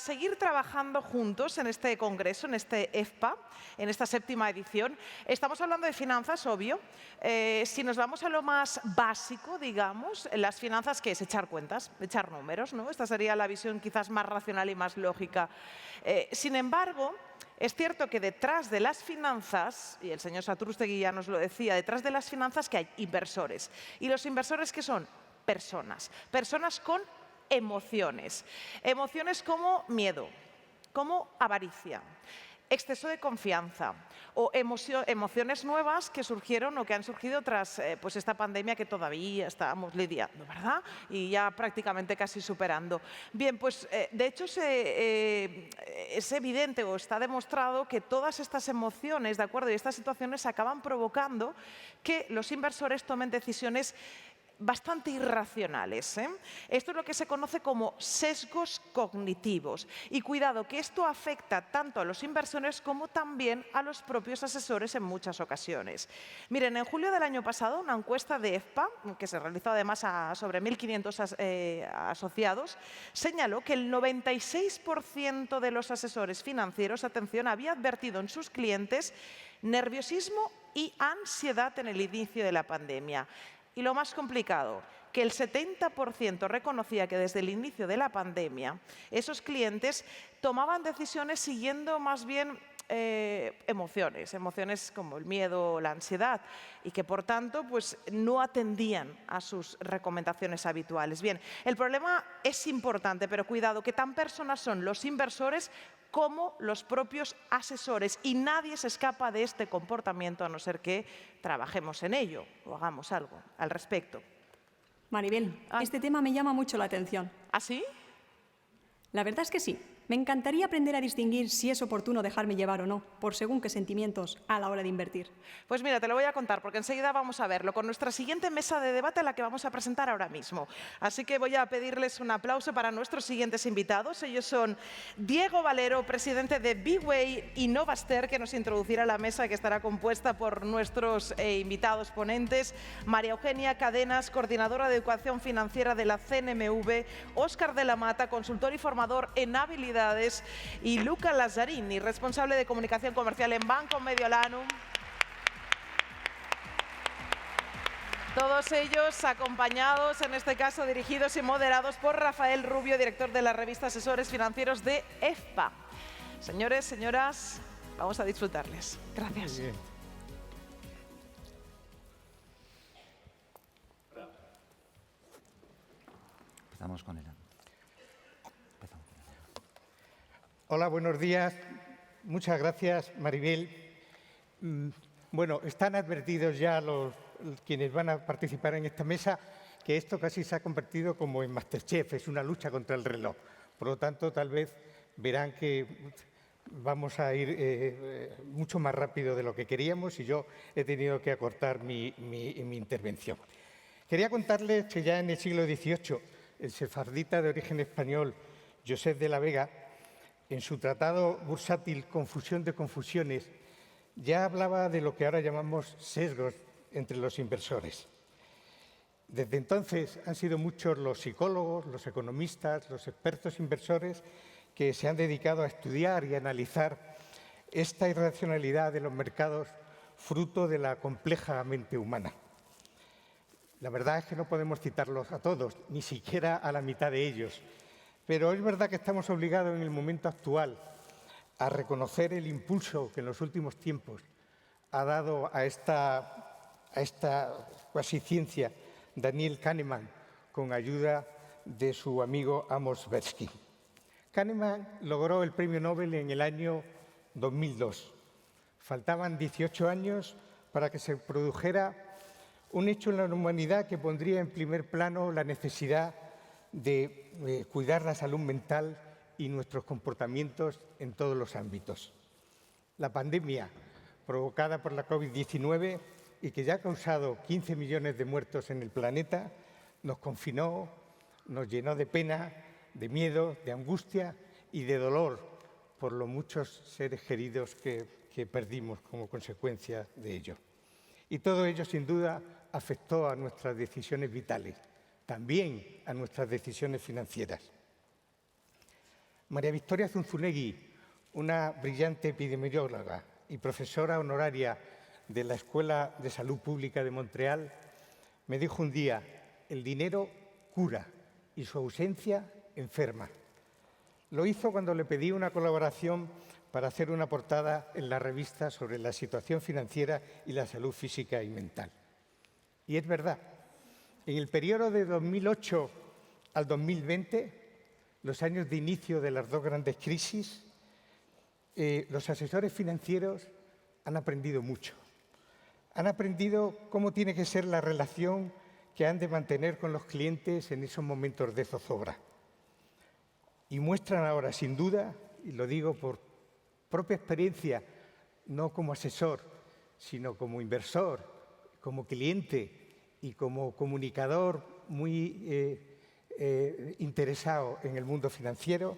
seguir trabajando juntos en este congreso, en este EFPA, en esta 7ª edición. Estamos hablando de finanzas, obvio. Si nos vamos a lo más básico, digamos, las finanzas, ¿qué es? Echar cuentas, echar números, ¿no? Esta sería la visión quizás más racional y más lógica. Sin embargo, es cierto que detrás de las finanzas, y el señor Satrústegui ya nos lo decía, detrás de las finanzas que hay inversores. ¿Y los inversores qué son? Personas. Personas con emociones. Emociones como miedo, como avaricia, exceso de confianza o emociones nuevas que surgieron o que han surgido tras pues esta pandemia que todavía estamos lidiando, ¿verdad? Y ya prácticamente casi superando. Bien, pues de hecho es evidente o está demostrado que todas estas emociones, ¿de acuerdo? Y estas situaciones acaban provocando que los inversores tomen decisiones bastante irracionales. Esto es lo que se conoce como sesgos cognitivos. Y cuidado, que esto afecta tanto a los inversores como también a los propios asesores en muchas ocasiones. Miren, en julio del año pasado, una encuesta de EFPA, que se realizó además a sobre 1.500 asociados, señaló que el 96% de los asesores financieros, atención, había advertido en sus clientes nerviosismo y ansiedad en el inicio de la pandemia. Y lo más complicado, que el 70% reconocía que desde el inicio de la pandemia esos clientes tomaban decisiones siguiendo más bien emociones como el miedo o la ansiedad y que por tanto pues, no atendían a sus recomendaciones habituales. Bien, el problema es importante, pero cuidado, que tan personas son los inversores como los propios asesores y nadie se escapa de este comportamiento a no ser que trabajemos en ello o hagamos algo al respecto. Maribel, este tema me llama mucho la atención. ¿Ah, sí? La verdad es que sí. Me encantaría aprender a distinguir si es oportuno dejarme llevar o no, por según qué sentimientos, a la hora de invertir. Pues mira, te lo voy a contar, porque enseguida vamos a verlo con nuestra siguiente mesa de debate, la que vamos a presentar ahora mismo. Así que voy a pedirles un aplauso para nuestros siguientes invitados. Ellos son Diego Valero, presidente de B-Way y Novaster, que nos introducirá a la mesa, que estará compuesta por nuestros invitados ponentes. María Eugenia Cadenas, coordinadora de educación financiera de la CNMV. Óscar de la Mata, consultor y formador en habilidades. Y Luca Lazzarini, responsable de comunicación comercial en Banco Mediolanum. Todos ellos acompañados, en este caso dirigidos y moderados por Rafael Rubio, director de la revista Asesores Financieros de EFPA. Señores, señoras, vamos a disfrutarles. Gracias. Muy bien. Empezamos con ella. Hola, buenos días. Muchas gracias, Maribel. Bueno, están advertidos ya quienes van a participar en esta mesa que esto casi se ha convertido como en Masterchef, es una lucha contra el reloj. Por lo tanto, tal vez verán que vamos a ir mucho más rápido de lo que queríamos y yo he tenido que acortar mi intervención. Quería contarles que ya en el siglo XVIII, el sefardita de origen español, Josep de la Vega, en su tratado bursátil Confusión de confusiones, ya hablaba de lo que ahora llamamos sesgos entre los inversores. Desde entonces han sido muchos los psicólogos, los economistas, los expertos inversores que se han dedicado a estudiar y analizar esta irracionalidad de los mercados fruto de la compleja mente humana. La verdad es que no podemos citarlos a todos, ni siquiera a la mitad de ellos. Pero es verdad que estamos obligados en el momento actual a reconocer el impulso que en los últimos tiempos ha dado a esta cuasi ciencia Daniel Kahneman con ayuda de su amigo Amos Tversky. Kahneman logró el premio Nobel en el año 2002. Faltaban 18 años para que se produjera un hecho en la humanidad que pondría en primer plano la necesidad de cuidar la salud mental y nuestros comportamientos en todos los ámbitos. La pandemia provocada por la COVID-19 y que ya ha causado 15 millones de muertos en el planeta, nos confinó, nos llenó de pena, de miedo, de angustia y de dolor por los muchos seres queridos que perdimos como consecuencia de ello. Y todo ello, sin duda, afectó a nuestras decisiones vitales, también a nuestras decisiones financieras. María Victoria Zunzunegui, una brillante epidemióloga y profesora honoraria de la Escuela de Salud Pública de Montreal, me dijo un día: el dinero cura y su ausencia enferma. Lo hizo cuando le pedí una colaboración para hacer una portada en la revista sobre la situación financiera y la salud física y mental. Y es verdad, en el periodo de 2008 al 2020, los años de inicio de las dos grandes crisis, los asesores financieros han aprendido mucho. Han aprendido cómo tiene que ser la relación que han de mantener con los clientes en esos momentos de zozobra. Y muestran ahora, sin duda, y lo digo por propia experiencia, no como asesor, sino como inversor, como cliente y como comunicador muy interesado en el mundo financiero,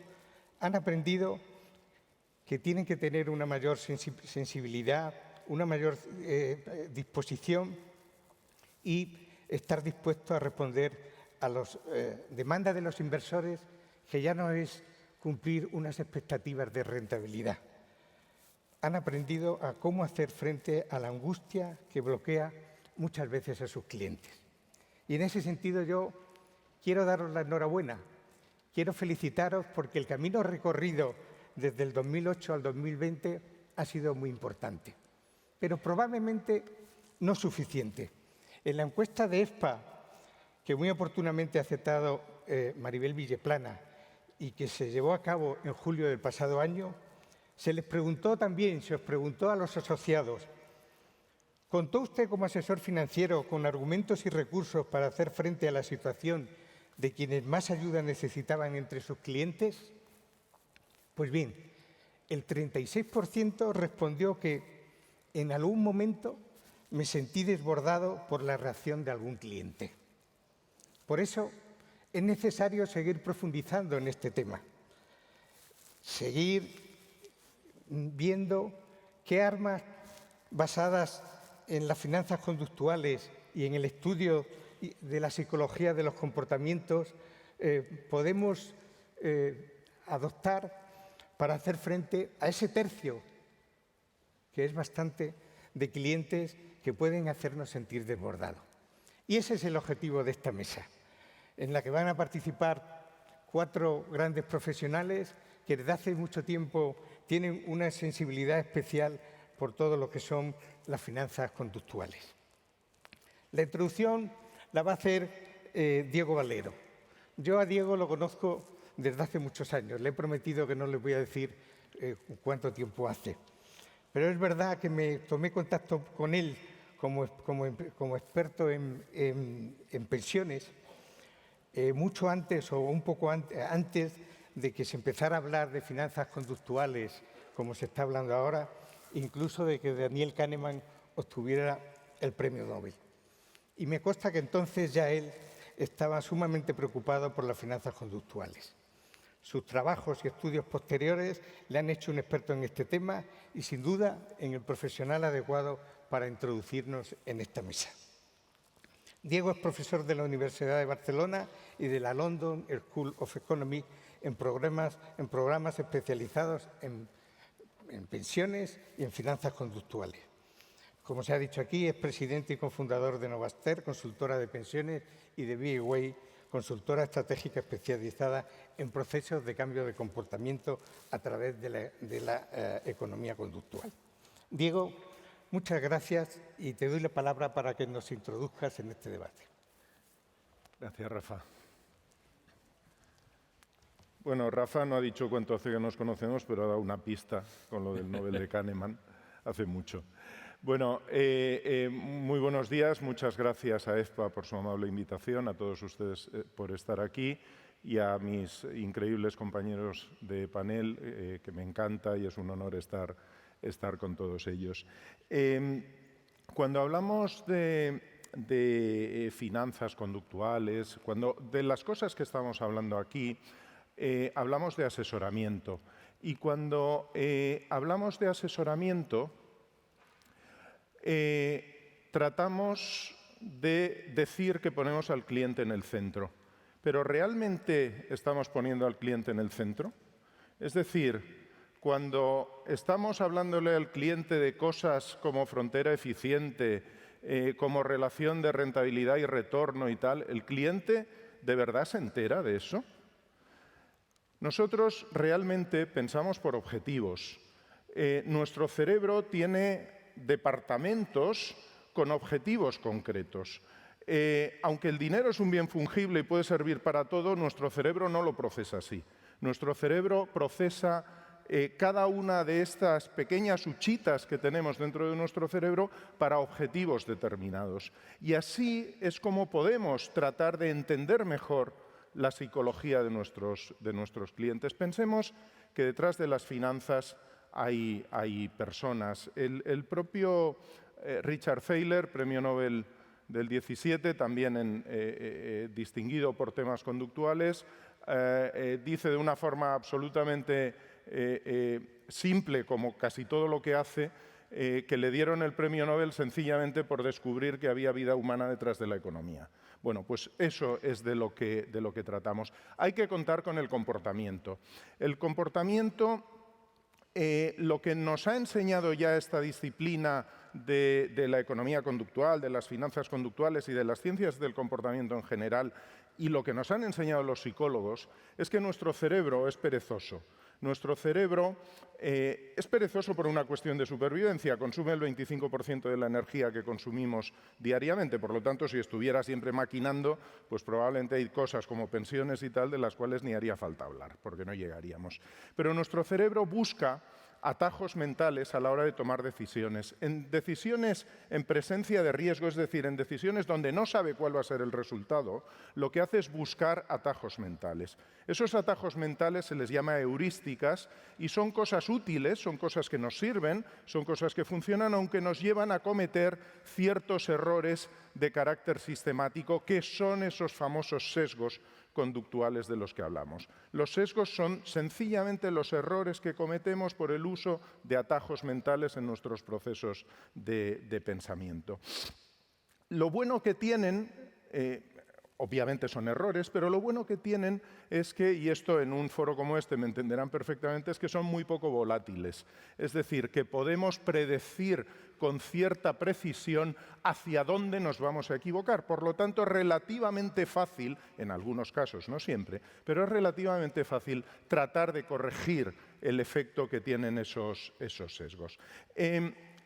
han aprendido que tienen que tener una mayor sensibilidad, una mayor disposición y estar dispuestos a responder a las demandas de los inversores, que ya no es cumplir unas expectativas de rentabilidad. Han aprendido a cómo hacer frente a la angustia que bloquea muchas veces a sus clientes. Y en ese sentido yo quiero daros la enhorabuena, quiero felicitaros porque el camino recorrido desde el 2008 al 2020 ha sido muy importante, pero probablemente no suficiente. En la encuesta de EFPA, que muy oportunamente ha aceptado Maribel Villaplana y que se llevó a cabo en julio del pasado año, se les preguntó también, se os preguntó a los asociados: ¿contó usted como asesor financiero con argumentos y recursos para hacer frente a la situación de quienes más ayuda necesitaban entre sus clientes? Pues bien, el 36% respondió que en algún momento me sentí desbordado por la reacción de algún cliente. Por eso es necesario seguir profundizando en este tema, seguir viendo qué armas basadas en las finanzas conductuales y en el estudio de la psicología de los comportamientos podemos adoptar para hacer frente a ese tercio, que es bastante, de clientes que pueden hacernos sentir desbordados. Y ese es el objetivo de esta mesa, en la que van a participar 4 grandes profesionales que desde hace mucho tiempo tienen una sensibilidad especial por todo lo que son las finanzas conductuales. La introducción la va a hacer Diego Valero. Yo a Diego lo conozco desde hace muchos años. Le he prometido que no le voy a decir cuánto tiempo hace. Pero es verdad que me tomé contacto con él como experto en pensiones mucho antes o un poco antes de que se empezara a hablar de finanzas conductuales como se está hablando ahora, incluso de que Daniel Kahneman obtuviera el premio Nobel. Y me consta que entonces ya él estaba sumamente preocupado por las finanzas conductuales. Sus trabajos y estudios posteriores le han hecho un experto en este tema y, sin duda, en el profesional adecuado para introducirnos en esta mesa. Diego es profesor de la Universidad de Barcelona y de la London School of Economics en programas especializados en pensiones y en finanzas conductuales. Como se ha dicho aquí, es presidente y cofundador de Novaster, consultora de pensiones, y de BA, consultora estratégica especializada en procesos de cambio de comportamiento a través de la economía conductual. Diego, muchas gracias y te doy la palabra para que nos introduzcas en este debate. Gracias, Rafa. Bueno, Rafa no ha dicho cuánto hace que nos conocemos, pero ha dado una pista con lo del Nobel de Kahneman hace mucho. Bueno, muy buenos días. Muchas gracias a EFPA por su amable invitación, a todos ustedes por estar aquí y a mis increíbles compañeros de panel, que me encanta y es un honor estar con todos ellos. Cuando hablamos de finanzas conductuales, de las cosas que estamos hablando aquí, hablamos de asesoramiento. Y cuando hablamos de asesoramiento, tratamos de decir que ponemos al cliente en el centro. ¿Pero realmente estamos poniendo al cliente en el centro? Es decir, cuando estamos hablándole al cliente de cosas como frontera eficiente, como relación de rentabilidad y retorno y tal, ¿el cliente de verdad se entera de eso? Nosotros realmente pensamos por objetivos. Nuestro cerebro tiene departamentos con objetivos concretos. Aunque el dinero es un bien fungible y puede servir para todo, nuestro cerebro no lo procesa así. Nuestro cerebro procesa cada una de estas pequeñas huchitas que tenemos dentro de nuestro cerebro para objetivos determinados. Y así es como podemos tratar de entender mejor la psicología de nuestros clientes. Pensemos que detrás de las finanzas hay personas. El propio Richard Thaler, premio Nobel del 17, también distinguido por temas conductuales, dice de una forma absolutamente simple, como casi todo lo que hace, que le dieron el premio Nobel sencillamente por descubrir que había vida humana detrás de la economía. Bueno, pues eso es de lo que tratamos. Hay que contar con el comportamiento. El comportamiento, lo que nos ha enseñado ya esta disciplina de la economía conductual, de las finanzas conductuales y de las ciencias del comportamiento en general, y lo que nos han enseñado los psicólogos, es que nuestro cerebro es perezoso. Nuestro cerebro es perezoso por una cuestión de supervivencia, consume el 25% de la energía que consumimos diariamente, por lo tanto, si estuviera siempre maquinando, pues probablemente hay cosas como pensiones y tal de las cuales ni haría falta hablar, porque no llegaríamos. Pero nuestro cerebro busca atajos mentales a la hora de tomar decisiones. En decisiones en presencia de riesgo, es decir, en decisiones donde no sabe cuál va a ser el resultado, lo que hace es buscar atajos mentales. Esos atajos mentales se les llama heurísticas y son cosas útiles, son cosas que nos sirven, son cosas que funcionan, aunque nos llevan a cometer ciertos errores de carácter sistemático, que son esos famosos sesgos conductuales de los que hablamos. Los sesgos son sencillamente los errores que cometemos por el uso de atajos mentales en nuestros procesos de pensamiento. Lo bueno que tienen, obviamente son errores, pero lo bueno que tienen es que, y esto en un foro como este me entenderán perfectamente, es que son muy poco volátiles. Es decir, que podemos predecir con cierta precisión hacia dónde nos vamos a equivocar. Por lo tanto, es relativamente fácil, en algunos casos, no siempre, pero es relativamente fácil tratar de corregir el efecto que tienen esos sesgos.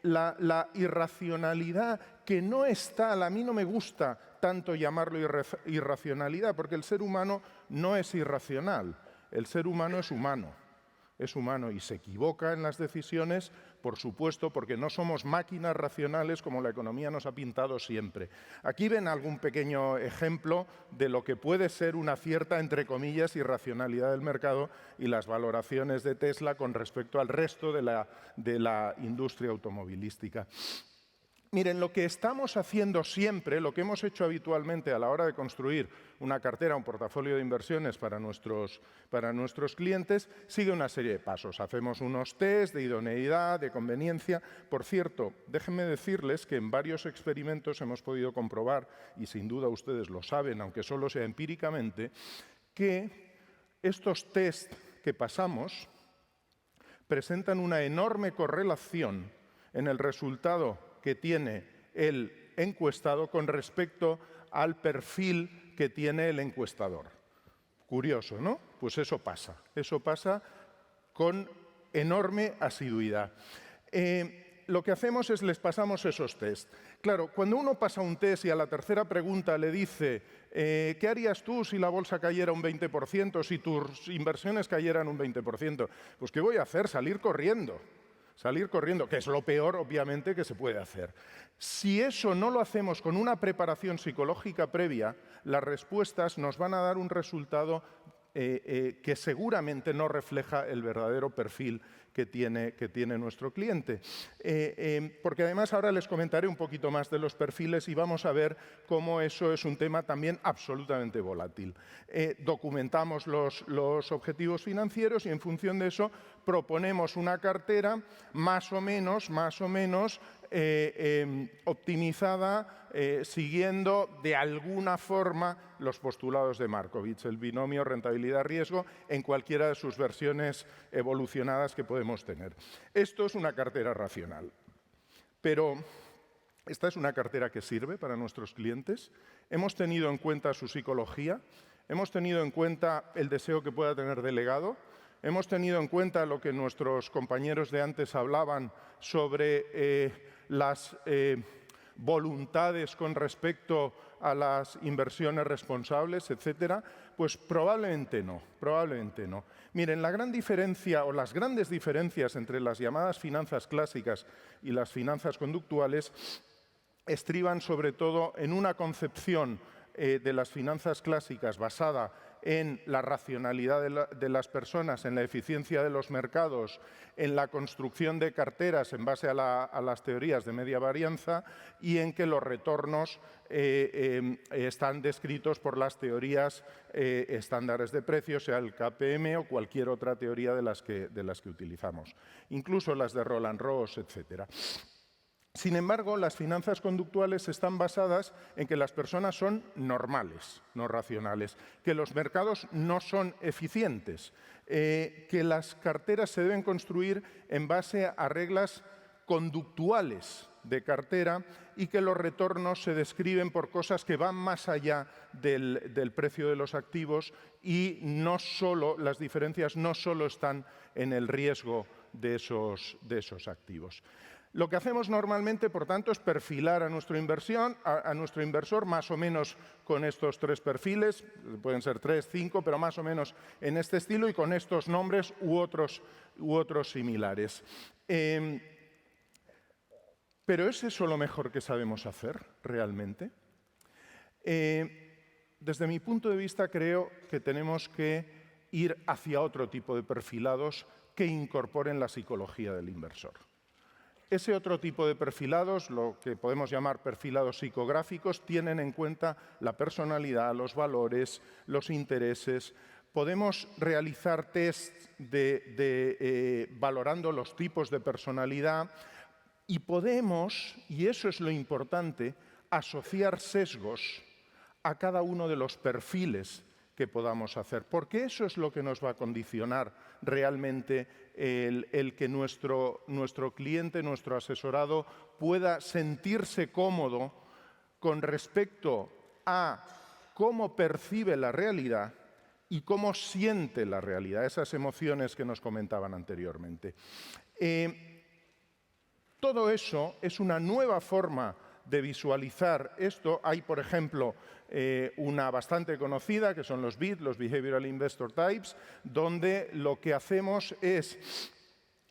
La irracionalidad que no está, a mí no me gusta tanto llamarlo irracionalidad, porque el ser humano no es irracional, el ser humano es humano. Es humano y se equivoca en las decisiones, por supuesto, porque no somos máquinas racionales como la economía nos ha pintado siempre. Aquí ven algún pequeño ejemplo de lo que puede ser una cierta, entre comillas, irracionalidad del mercado y las valoraciones de Tesla con respecto al resto de la industria automovilística. Miren, lo que estamos haciendo siempre, lo que hemos hecho habitualmente a la hora de construir una cartera, un portafolio de inversiones para nuestros clientes, sigue una serie de pasos. Hacemos unos test de idoneidad, de conveniencia. Por cierto, déjenme decirles que en varios experimentos hemos podido comprobar, y sin duda ustedes lo saben, aunque solo sea empíricamente, que estos test que pasamos presentan una enorme correlación en el resultado que tiene el encuestado con respecto al perfil que tiene el encuestador. Curioso, ¿no? Pues eso pasa con enorme asiduidad. Lo que hacemos es les pasamos esos test. Claro, cuando uno pasa un test y a la tercera pregunta le dice ¿qué harías tú si la bolsa cayera un 20%, si tus inversiones cayeran un 20%? Pues ¿qué voy a hacer? Salir corriendo, que es lo peor, obviamente, que se puede hacer. Si eso no lo hacemos con una preparación psicológica previa, las respuestas nos van a dar un resultado que seguramente no refleja el verdadero perfil que tiene nuestro cliente. Porque además ahora les comentaré un poquito más de los perfiles y vamos a ver cómo eso es un tema también absolutamente volátil. Documentamos los objetivos financieros y en función de eso proponemos una cartera más o menos optimizada siguiendo de alguna forma los postulados de Markowitz, el binomio rentabilidad-riesgo en cualquiera de sus versiones evolucionadas que podemos tener. Esto es una cartera racional, pero esta es una cartera que sirve para nuestros clientes. Hemos tenido en cuenta su psicología, hemos tenido en cuenta el deseo que pueda tener de legado, hemos tenido en cuenta lo que nuestros compañeros de antes hablaban sobre las voluntades con respecto a las inversiones responsables, etcétera. Pues probablemente no, probablemente no. Miren, la gran diferencia o las grandes diferencias entre las llamadas finanzas clásicas y las finanzas conductuales estriban sobre todo en una concepción de las finanzas clásicas basada en la racionalidad de las personas, en la eficiencia de los mercados, en la construcción de carteras en base a las teorías de media varianza y en que los retornos están descritos por las teorías estándares de precios, sea el KPM o cualquier otra teoría de las que utilizamos, incluso las de Roland Ross, etcétera. Sin embargo, las finanzas conductuales están basadas en que las personas son normales, no racionales, que los mercados no son eficientes, que las carteras se deben construir en base a reglas conductuales de cartera y que los retornos se describen por cosas que van más allá del precio de los activos y no solo, las diferencias no solo están en el riesgo de esos activos. Lo que hacemos normalmente, por tanto, es perfilar a nuestro inversor más o menos con estos tres perfiles, pueden ser 3, 5, pero más o menos en este estilo y con estos nombres u otros similares. ¿Pero es eso lo mejor que sabemos hacer realmente? Desde mi punto de vista, creo que tenemos que ir hacia otro tipo de perfilados que incorporen la psicología del inversor. Ese otro tipo de perfilados, lo que podemos llamar perfilados psicográficos, tienen en cuenta la personalidad, los valores, los intereses. Podemos realizar tests valorando los tipos de personalidad y podemos, y eso es lo importante, asociar sesgos a cada uno de los perfiles que podamos hacer, porque eso es lo que nos va a condicionar realmente el que nuestro cliente, nuestro asesorado, pueda sentirse cómodo con respecto a cómo percibe la realidad y cómo siente la realidad, esas emociones que nos comentaban anteriormente. Todo eso es una nueva forma de visualizar esto. Hay, por ejemplo, una bastante conocida, que son los BIT, los Behavioral Investor Types, donde lo que hacemos es,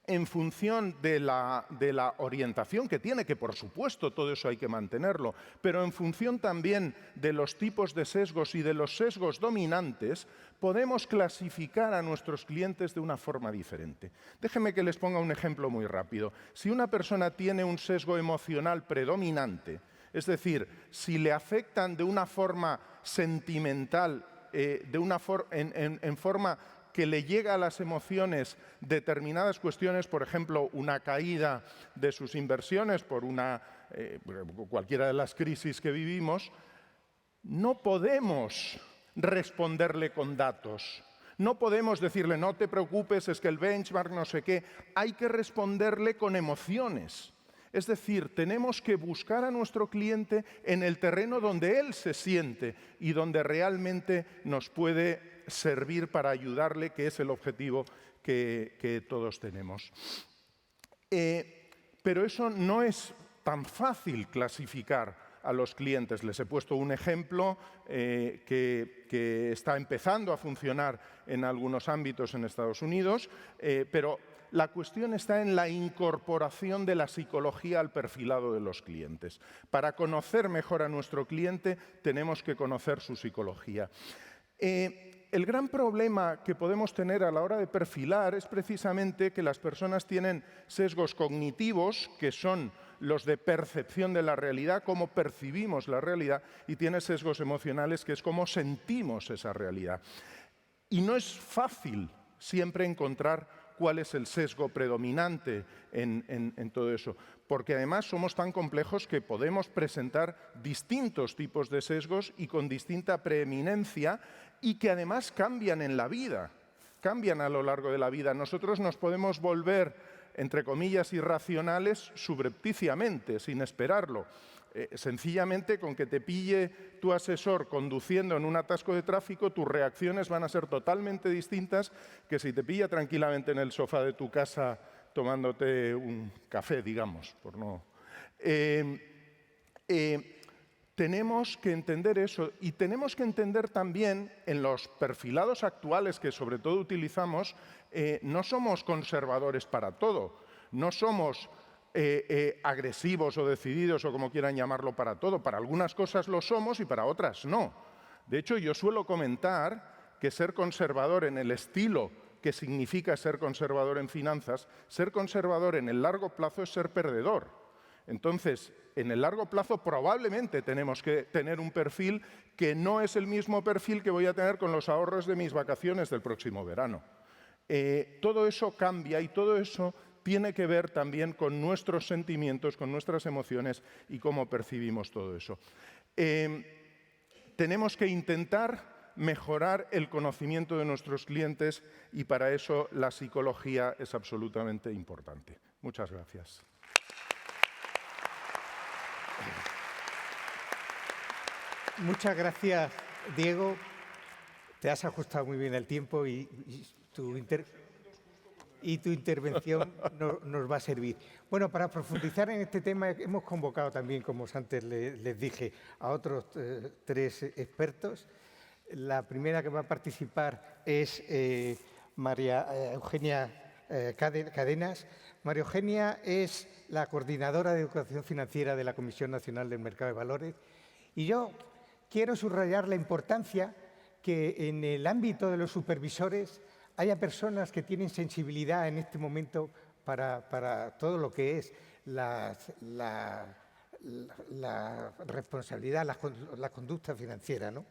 en función de la orientación que tiene, que por supuesto todo eso hay que mantenerlo, pero en función también de los tipos de sesgos y de los sesgos dominantes, podemos clasificar a nuestros clientes de una forma diferente. Déjenme que les ponga un ejemplo muy rápido. Si una persona tiene un sesgo emocional predominante, es decir, si le afectan de una forma sentimental, en forma que le llega a las emociones determinadas cuestiones, por ejemplo, una caída de sus inversiones por cualquiera de las crisis que vivimos, no podemos responderle con datos. No podemos decirle, no te preocupes, es que el benchmark no sé qué. Hay que responderle con emociones. Es decir, tenemos que buscar a nuestro cliente en el terreno donde él se siente y donde realmente nos puede servir para ayudarle, que es el objetivo que todos tenemos. Pero eso no es tan fácil clasificar a los clientes. Les he puesto un ejemplo que está empezando a funcionar en algunos ámbitos en Estados Unidos, pero la cuestión está en la incorporación de la psicología al perfilado de los clientes. Para conocer mejor a nuestro cliente tenemos que conocer su psicología. El gran problema que podemos tener a la hora de perfilar es precisamente que las personas tienen sesgos cognitivos, que son los de percepción de la realidad, cómo percibimos la realidad, y tiene sesgos emocionales, que es cómo sentimos esa realidad. Y no es fácil siempre encontrar cuál es el sesgo predominante en todo eso. Porque además somos tan complejos que podemos presentar distintos tipos de sesgos y con distinta preeminencia y que además cambian en la vida, cambian a lo largo de la vida. Nosotros nos podemos volver, entre comillas, irracionales subrepticiamente, sin esperarlo. Sencillamente, con que te pille tu asesor conduciendo en un atasco de tráfico, tus reacciones van a ser totalmente distintas que si te pilla tranquilamente en el sofá de tu casa tomándote un café, digamos, por no... Tenemos que entender eso y tenemos que entender también en los perfilados actuales que sobre todo utilizamos, no somos conservadores para todo, no somos agresivos o decididos o como quieran llamarlo para todo. Para algunas cosas lo somos y para otras no. De hecho, yo suelo comentar que ser conservador en el estilo que significa ser conservador en finanzas, ser conservador en el largo plazo es ser perdedor. Entonces, en el largo plazo probablemente tenemos que tener un perfil que no es el mismo perfil que voy a tener con los ahorros de mis vacaciones del próximo verano. Todo eso cambia y todo eso tiene que ver también con nuestros sentimientos, con nuestras emociones y cómo percibimos todo eso. Tenemos que intentar mejorar el conocimiento de nuestros clientes y para eso la psicología es absolutamente importante. Muchas gracias. Muchas gracias, Diego. Te has ajustado muy bien el tiempo y tu intervención nos va a servir. Bueno, para profundizar en este tema hemos convocado también, como antes les dije, a otros 3 expertos. La primera que va a participar es María Eugenia Cadenas. María Eugenia es la coordinadora de Educación Financiera de la Comisión Nacional del Mercado de Valores y yo quiero subrayar la importancia que en el ámbito de los supervisores haya personas que tienen sensibilidad en este momento para todo lo que es la responsabilidad, la conducta financiera, ¿no?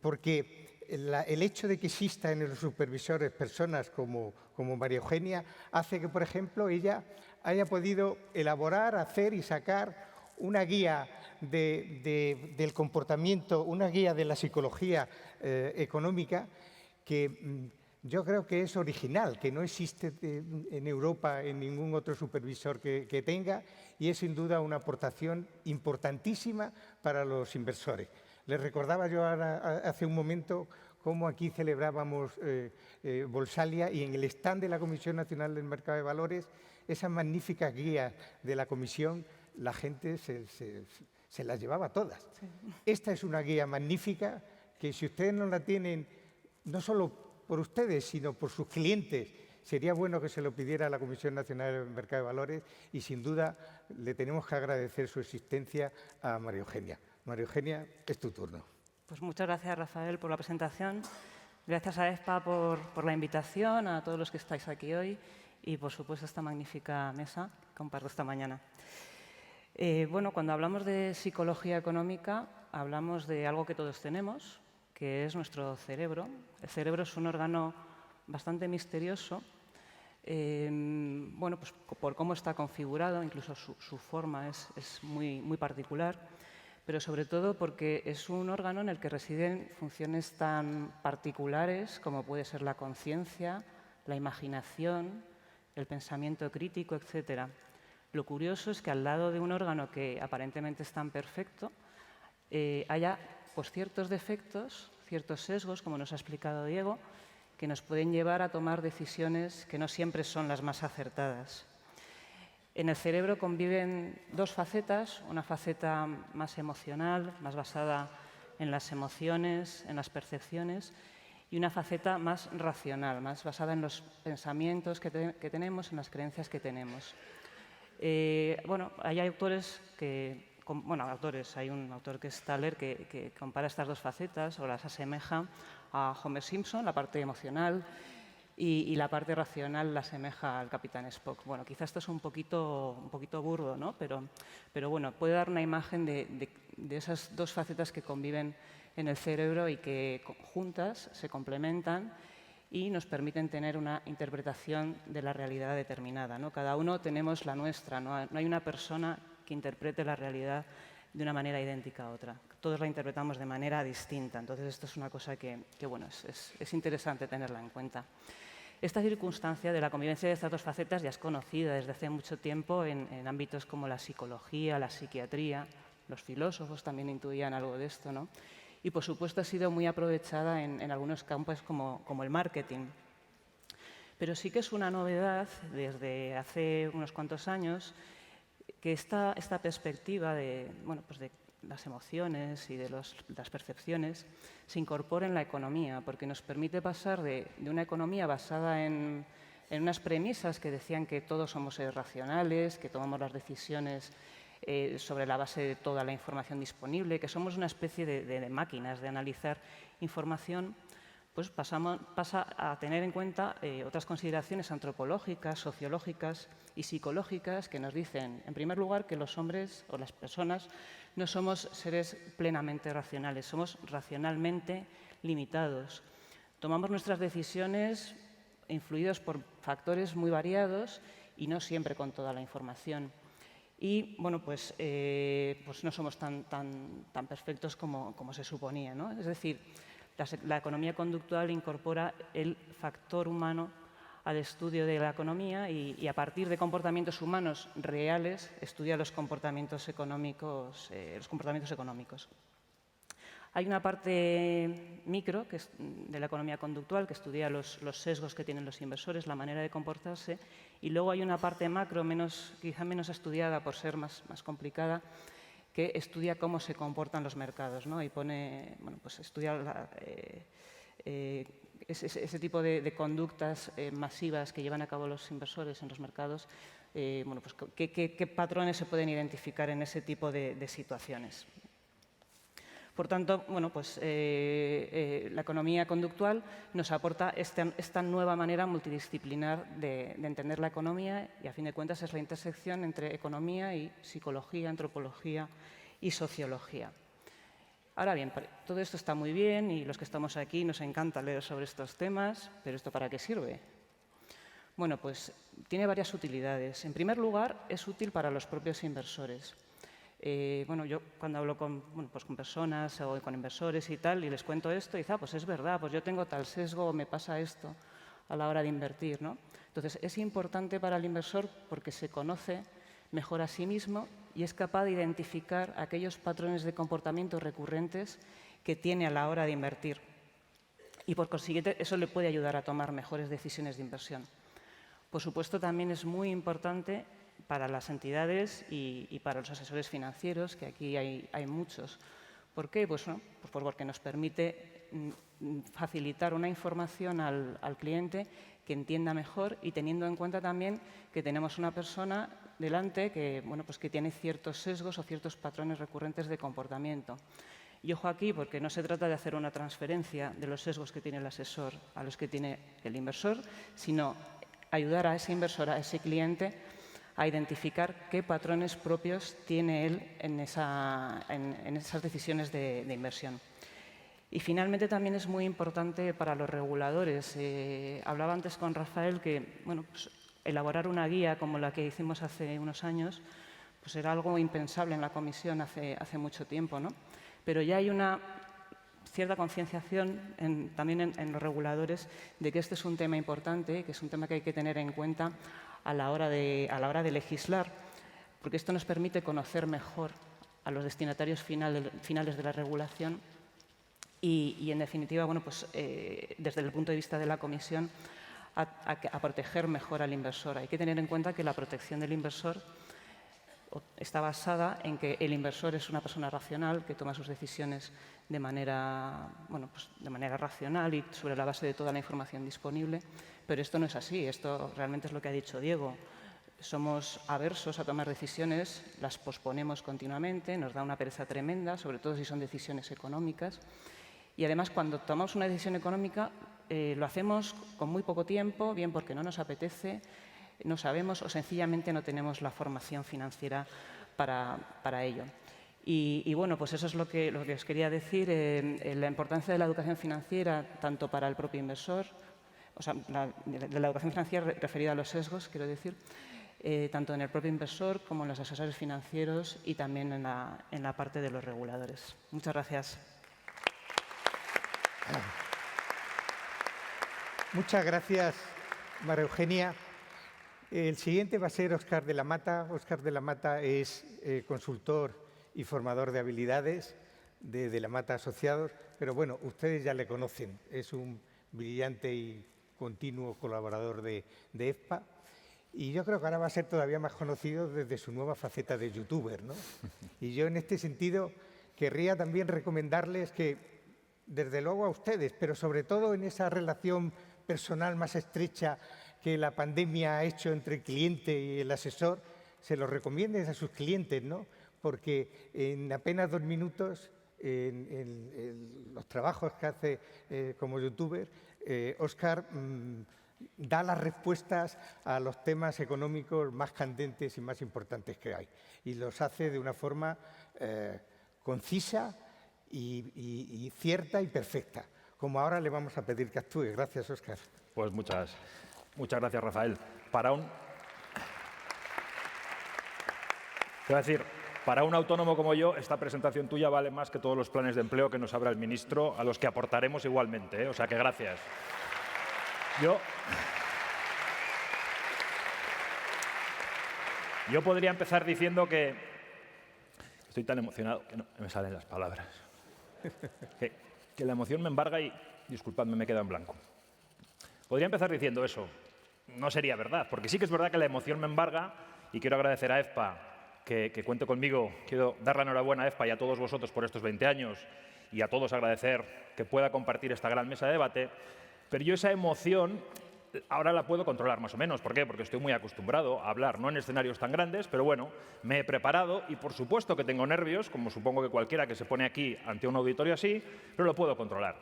Porque el hecho de que exista en los supervisores personas como María Eugenia hace que, por ejemplo, ella haya podido elaborar, hacer y sacar una guía del comportamiento, una guía de la psicología económica que yo creo que es original, que no existe en Europa en ningún otro supervisor que tenga y es sin duda una aportación importantísima para los inversores. Les recordaba yo ahora, hace un momento cómo aquí celebrábamos Bolsalia y en el stand de la Comisión Nacional del Mercado de Valores, esas magníficas guías de la Comisión, la gente se las llevaba todas. Sí. Esta es una guía magnífica que si ustedes no la tienen, no solo por ustedes, sino por sus clientes, sería bueno que se lo pidiera a la Comisión Nacional del Mercado de Valores y sin duda le tenemos que agradecer su existencia a María Eugenia. María Eugenia, es tu turno. Pues muchas gracias, Rafael, por la presentación. Gracias a EFPA por la invitación, a todos los que estáis aquí hoy y, por supuesto, esta magnífica mesa que comparto esta mañana. Bueno, cuando hablamos de psicología económica, hablamos de algo que todos tenemos, que es nuestro cerebro. El cerebro es un órgano bastante misterioso, bueno, pues por cómo está configurado, incluso su forma es muy particular, pero sobre todo porque es un órgano en el que residen funciones tan particulares como puede ser la conciencia, la imaginación, el pensamiento crítico, etc. Lo curioso es que al lado de un órgano que aparentemente es tan perfecto, haya pues, ciertos defectos, ciertos sesgos, como nos ha explicado Diego, que nos pueden llevar a tomar decisiones que no siempre son las más acertadas. En el cerebro conviven 2 facetas, una faceta más emocional, más basada en las emociones, en las percepciones, y una faceta más racional, más basada en los pensamientos que tenemos, en las creencias que tenemos. Bueno, hay autores que... hay un autor que es Thaler que compara estas 2 facetas o las asemeja a Homer Simpson, la parte emocional, y la parte racional la asemeja al Capitán Spock. Bueno, quizás esto es un poquito burdo, ¿no? Pero bueno, puede dar una imagen de esas 2 facetas que conviven en el cerebro y que juntas se complementan y nos permiten tener una interpretación de la realidad determinada, ¿no? Cada uno tenemos la nuestra, no hay una persona que interprete la realidad de una manera idéntica a otra. Todos la interpretamos de manera distinta. Entonces, esto es una cosa que bueno, es interesante tenerla en cuenta. Esta circunstancia de la convivencia de estas dos facetas ya es conocida desde hace mucho tiempo en ámbitos como la psicología, la psiquiatría. Los filósofos también intuían algo de esto, ¿no? Y, por supuesto, ha sido muy aprovechada en algunos campos como el marketing. Pero sí que es una novedad desde hace unos cuantos años que esta perspectiva de las emociones y de las percepciones se incorpore en la economía, porque nos permite pasar de una economía basada en unas premisas que decían que todos somos seres racionales, que tomamos las decisiones sobre la base de toda la información disponible, que somos una especie de máquinas de analizar información, pues pasa a tener en cuenta otras consideraciones antropológicas, sociológicas y psicológicas que nos dicen, en primer lugar, que los hombres o las personas no somos seres plenamente racionales, somos racionalmente limitados. Tomamos nuestras decisiones influidos por factores muy variados y no siempre con toda la información. Y, bueno, pues no somos tan perfectos como se suponía, ¿no? Es decir, la economía conductual incorpora el factor humano al estudio de la economía y a partir de comportamientos humanos reales estudia los comportamientos económicos. Hay una parte micro que es de la economía conductual que estudia los sesgos que tienen los inversores, la manera de comportarse, y luego hay una parte macro quizá menos estudiada por ser más complicada, que estudia cómo se comportan los mercados, ¿no? Y estudia ese tipo de conductas masivas que llevan a cabo los inversores en los mercados, qué patrones se pueden identificar en ese tipo de situaciones. Por tanto, la economía conductual nos aporta esta nueva manera multidisciplinar de entender la economía y, a fin de cuentas, es la intersección entre economía y psicología, antropología y sociología. Ahora bien, todo esto está muy bien y los que estamos aquí nos encanta leer sobre estos temas, pero ¿esto para qué sirve? Bueno, pues tiene varias utilidades. En primer lugar, es útil para los propios inversores. Yo cuando hablo con personas o con inversores y tal, y les cuento esto, y dicen, pues es verdad, pues yo tengo tal sesgo o me pasa esto a la hora de invertir, ¿no? Entonces, es importante para el inversor porque se conoce mejor a sí mismo y es capaz de identificar aquellos patrones de comportamiento recurrentes que tiene a la hora de invertir. Y, por consiguiente, eso le puede ayudar a tomar mejores decisiones de inversión. Por supuesto, también es muy importante para las entidades y para los asesores financieros, que aquí hay muchos. ¿Por qué? Pues porque nos permite facilitar una información al cliente que entienda mejor y teniendo en cuenta también que tenemos una persona delante que tiene ciertos sesgos o ciertos patrones recurrentes de comportamiento. Y ojo aquí, porque no se trata de hacer una transferencia de los sesgos que tiene el asesor a los que tiene el inversor, sino ayudar a ese inversor, a ese cliente, a identificar qué patrones propios tiene él en esas decisiones de inversión. Y finalmente también es muy importante para los reguladores. Hablaba antes con Rafael que elaborar una guía como la que hicimos hace unos años pues era algo impensable en la Comisión hace mucho tiempo, ¿no? Pero ya hay una cierta concienciación también en los reguladores de que este es un tema importante, que es un tema que hay que tener en cuenta a la hora de legislar, porque esto nos permite conocer mejor a los destinatarios finales de la regulación y en definitiva, desde el punto de vista de la Comisión, a proteger mejor al inversor. Hay que tener en cuenta que la protección del inversor está basada en que el inversor es una persona racional que toma sus decisiones de manera racional y sobre la base de toda la información disponible, pero esto no es así. Esto realmente es lo que ha dicho Diego. Somos aversos a tomar decisiones, las posponemos continuamente, nos da una pereza tremenda, sobre todo si son decisiones económicas. Y además, cuando tomamos una decisión económica, lo hacemos con muy poco tiempo, bien porque no nos apetece, no sabemos o sencillamente no tenemos la formación financiera para ello. Y pues eso es lo que os quería decir, la importancia de la educación financiera tanto para el propio inversor, o sea, de la educación financiera referida a los sesgos, quiero decir, tanto en el propio inversor como en los asesores financieros y también en la parte de los reguladores. Muchas gracias. Muchas gracias, María Eugenia. El siguiente va a ser Óscar de la Mata. Óscar de la Mata es consultor y formador de habilidades de la Mata Asociados, pero bueno, ustedes ya le conocen. Es un brillante y continuo colaborador de EFPA. Y yo creo que ahora va a ser todavía más conocido desde su nueva faceta de youtuber, ¿no? Y yo en este sentido querría también recomendarles que, desde luego a ustedes, pero sobre todo en esa relación personal más estrecha que la pandemia ha hecho entre el cliente y el asesor, se lo recomienden a sus clientes, ¿no? Porque en apenas 2 minutos, en los trabajos que hace como youtuber, Óscar da las respuestas a los temas económicos más candentes y más importantes que hay. Y los hace de una forma concisa y cierta y perfecta, como ahora le vamos a pedir que actúe. Gracias, Óscar. Pues muchas gracias, Rafael. Te voy a decir, para un autónomo como yo, esta presentación tuya vale más que todos los planes de empleo que nos abra el ministro, a los que aportaremos igualmente, ¿eh? O sea que gracias. Yo podría empezar diciendo que estoy tan emocionado que no me salen las palabras. Que la emoción me embarga y, disculpadme, me queda en blanco. Podría empezar diciendo eso. No sería verdad, porque sí que es verdad que la emoción me embarga y quiero agradecer a EFPA que cuente conmigo. Quiero dar la enhorabuena a EFPA y a todos vosotros por estos 20 años y a todos agradecer que pueda compartir esta gran mesa de debate. Pero yo esa emoción ahora la puedo controlar más o menos. ¿Por qué? Porque estoy muy acostumbrado a hablar, no en escenarios tan grandes, pero bueno, me he preparado y por supuesto que tengo nervios, como supongo que cualquiera que se pone aquí ante un auditorio así, pero lo puedo controlar.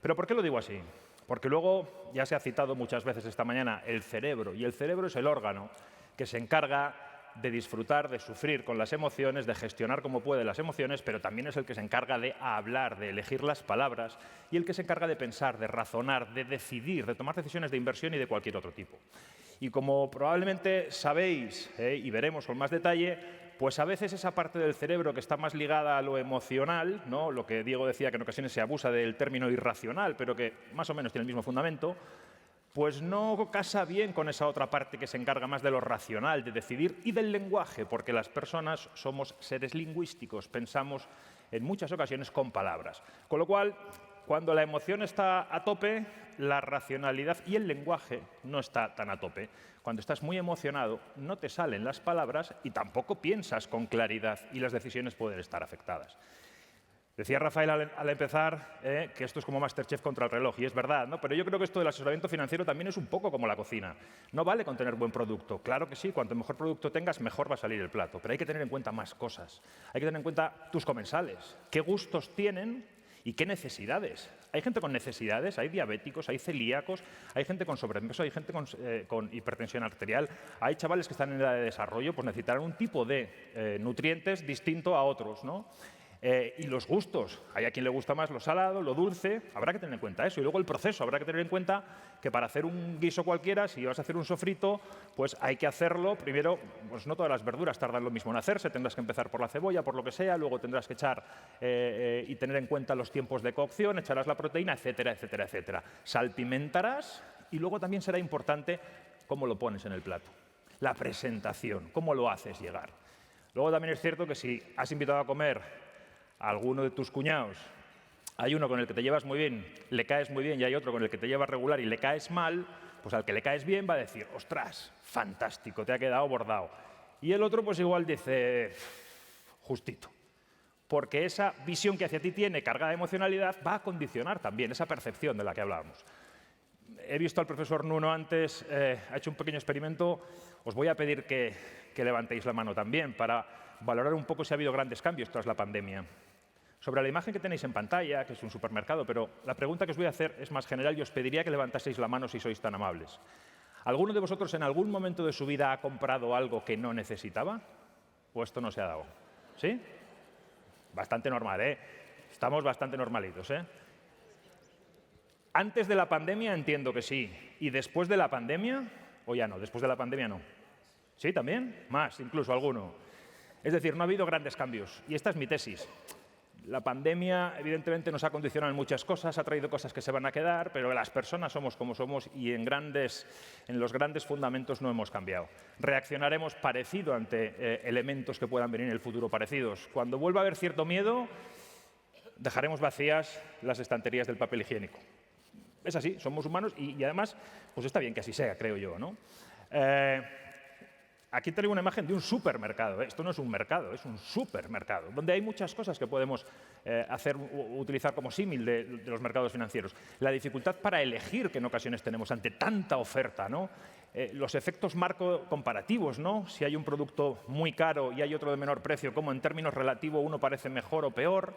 ¿Pero por qué lo digo así? Porque luego, ya se ha citado muchas veces esta mañana, el cerebro, y el cerebro es el órgano que se encarga de disfrutar, de sufrir con las emociones, de gestionar como puede las emociones, pero también es el que se encarga de hablar, de elegir las palabras y el que se encarga de pensar, de razonar, de decidir, de tomar decisiones de inversión y de cualquier otro tipo. Y como probablemente sabéis, y veremos con más detalle, pues a veces esa parte del cerebro que está más ligada a lo emocional, ¿no? Lo que Diego decía que en ocasiones se abusa del término irracional, pero que más o menos tiene el mismo fundamento, pues no casa bien con esa otra parte que se encarga más de lo racional, de decidir, y del lenguaje, porque las personas somos seres lingüísticos, pensamos en muchas ocasiones con palabras. Con lo cual, cuando la emoción está a tope, la racionalidad y el lenguaje no está tan a tope. Cuando estás muy emocionado, no te salen las palabras y tampoco piensas con claridad y las decisiones pueden estar afectadas. Decía Rafael al empezar que esto es como MasterChef contra el reloj, y es verdad, ¿no? Pero yo creo que esto del asesoramiento financiero también es un poco como la cocina. No vale con tener buen producto. Claro que sí, cuanto mejor producto tengas, mejor va a salir el plato. Pero hay que tener en cuenta más cosas. Hay que tener en cuenta tus comensales, qué gustos tienen y qué necesidades. Hay gente con necesidades, hay diabéticos, hay celíacos, hay gente con sobrepeso, hay gente con hipertensión arterial, hay chavales que están en edad de desarrollo, pues necesitarán un tipo de nutrientes distinto a otros, ¿no? Y los gustos, hay a quien le gusta más lo salado, lo dulce, habrá que tener en cuenta eso. Y luego el proceso, habrá que tener en cuenta que para hacer un guiso cualquiera, si vas a hacer un sofrito, pues hay que hacerlo, primero, pues no todas las verduras tardan lo mismo en hacerse, tendrás que empezar por la cebolla, por lo que sea, luego tendrás que echar y tener en cuenta los tiempos de cocción, echarás la proteína, etcétera, etcétera, etcétera. Salpimentarás y luego también será importante cómo lo pones en el plato, la presentación, cómo lo haces llegar. Luego también es cierto que si has invitado a comer a alguno de tus cuñados, hay uno con el que te llevas muy bien, le caes muy bien, y hay otro con el que te llevas regular y le caes mal, pues al que le caes bien va a decir, ostras, fantástico, te ha quedado bordado. Y el otro pues igual dice, justito. Porque esa visión que hacia ti tiene cargada de emocionalidad va a condicionar también esa percepción de la que hablábamos. He visto al profesor Nuno antes, ha hecho un pequeño experimento, os voy a pedir que levantéis la mano también para valorar un poco si ha habido grandes cambios tras la pandemia. Sobre la imagen que tenéis en pantalla, que es un supermercado, pero la pregunta que os voy a hacer es más general y os pediría que levantaseis la mano si sois tan amables. ¿Alguno de vosotros en algún momento de su vida ha comprado algo que no necesitaba? ¿O esto no se ha dado? ¿Sí? Bastante normal, ¿eh? Estamos bastante normalitos, ¿eh? Antes de la pandemia entiendo que sí. ¿Y después de la pandemia? ¿O ya no? Después de la pandemia no. ¿Sí, también? Más, incluso alguno. Es decir, no ha habido grandes cambios. Y esta es mi tesis. La pandemia, evidentemente, nos ha condicionado en muchas cosas, ha traído cosas que se van a quedar, pero las personas somos como somos y en los grandes fundamentos no hemos cambiado. Reaccionaremos parecido ante elementos que puedan venir en el futuro parecidos. Cuando vuelva a haber cierto miedo, dejaremos vacías las estanterías del papel higiénico. Es así, somos humanos y además, pues está bien que así sea, creo yo, ¿no? Aquí traigo una imagen de un supermercado. Esto no es un mercado, es un supermercado, donde hay muchas cosas que podemos utilizar como símil de los mercados financieros. La dificultad para elegir que en ocasiones tenemos ante tanta oferta, ¿no? Los efectos marco comparativos, ¿no? Si hay un producto muy caro y hay otro de menor precio, cómo en términos relativos uno parece mejor o peor.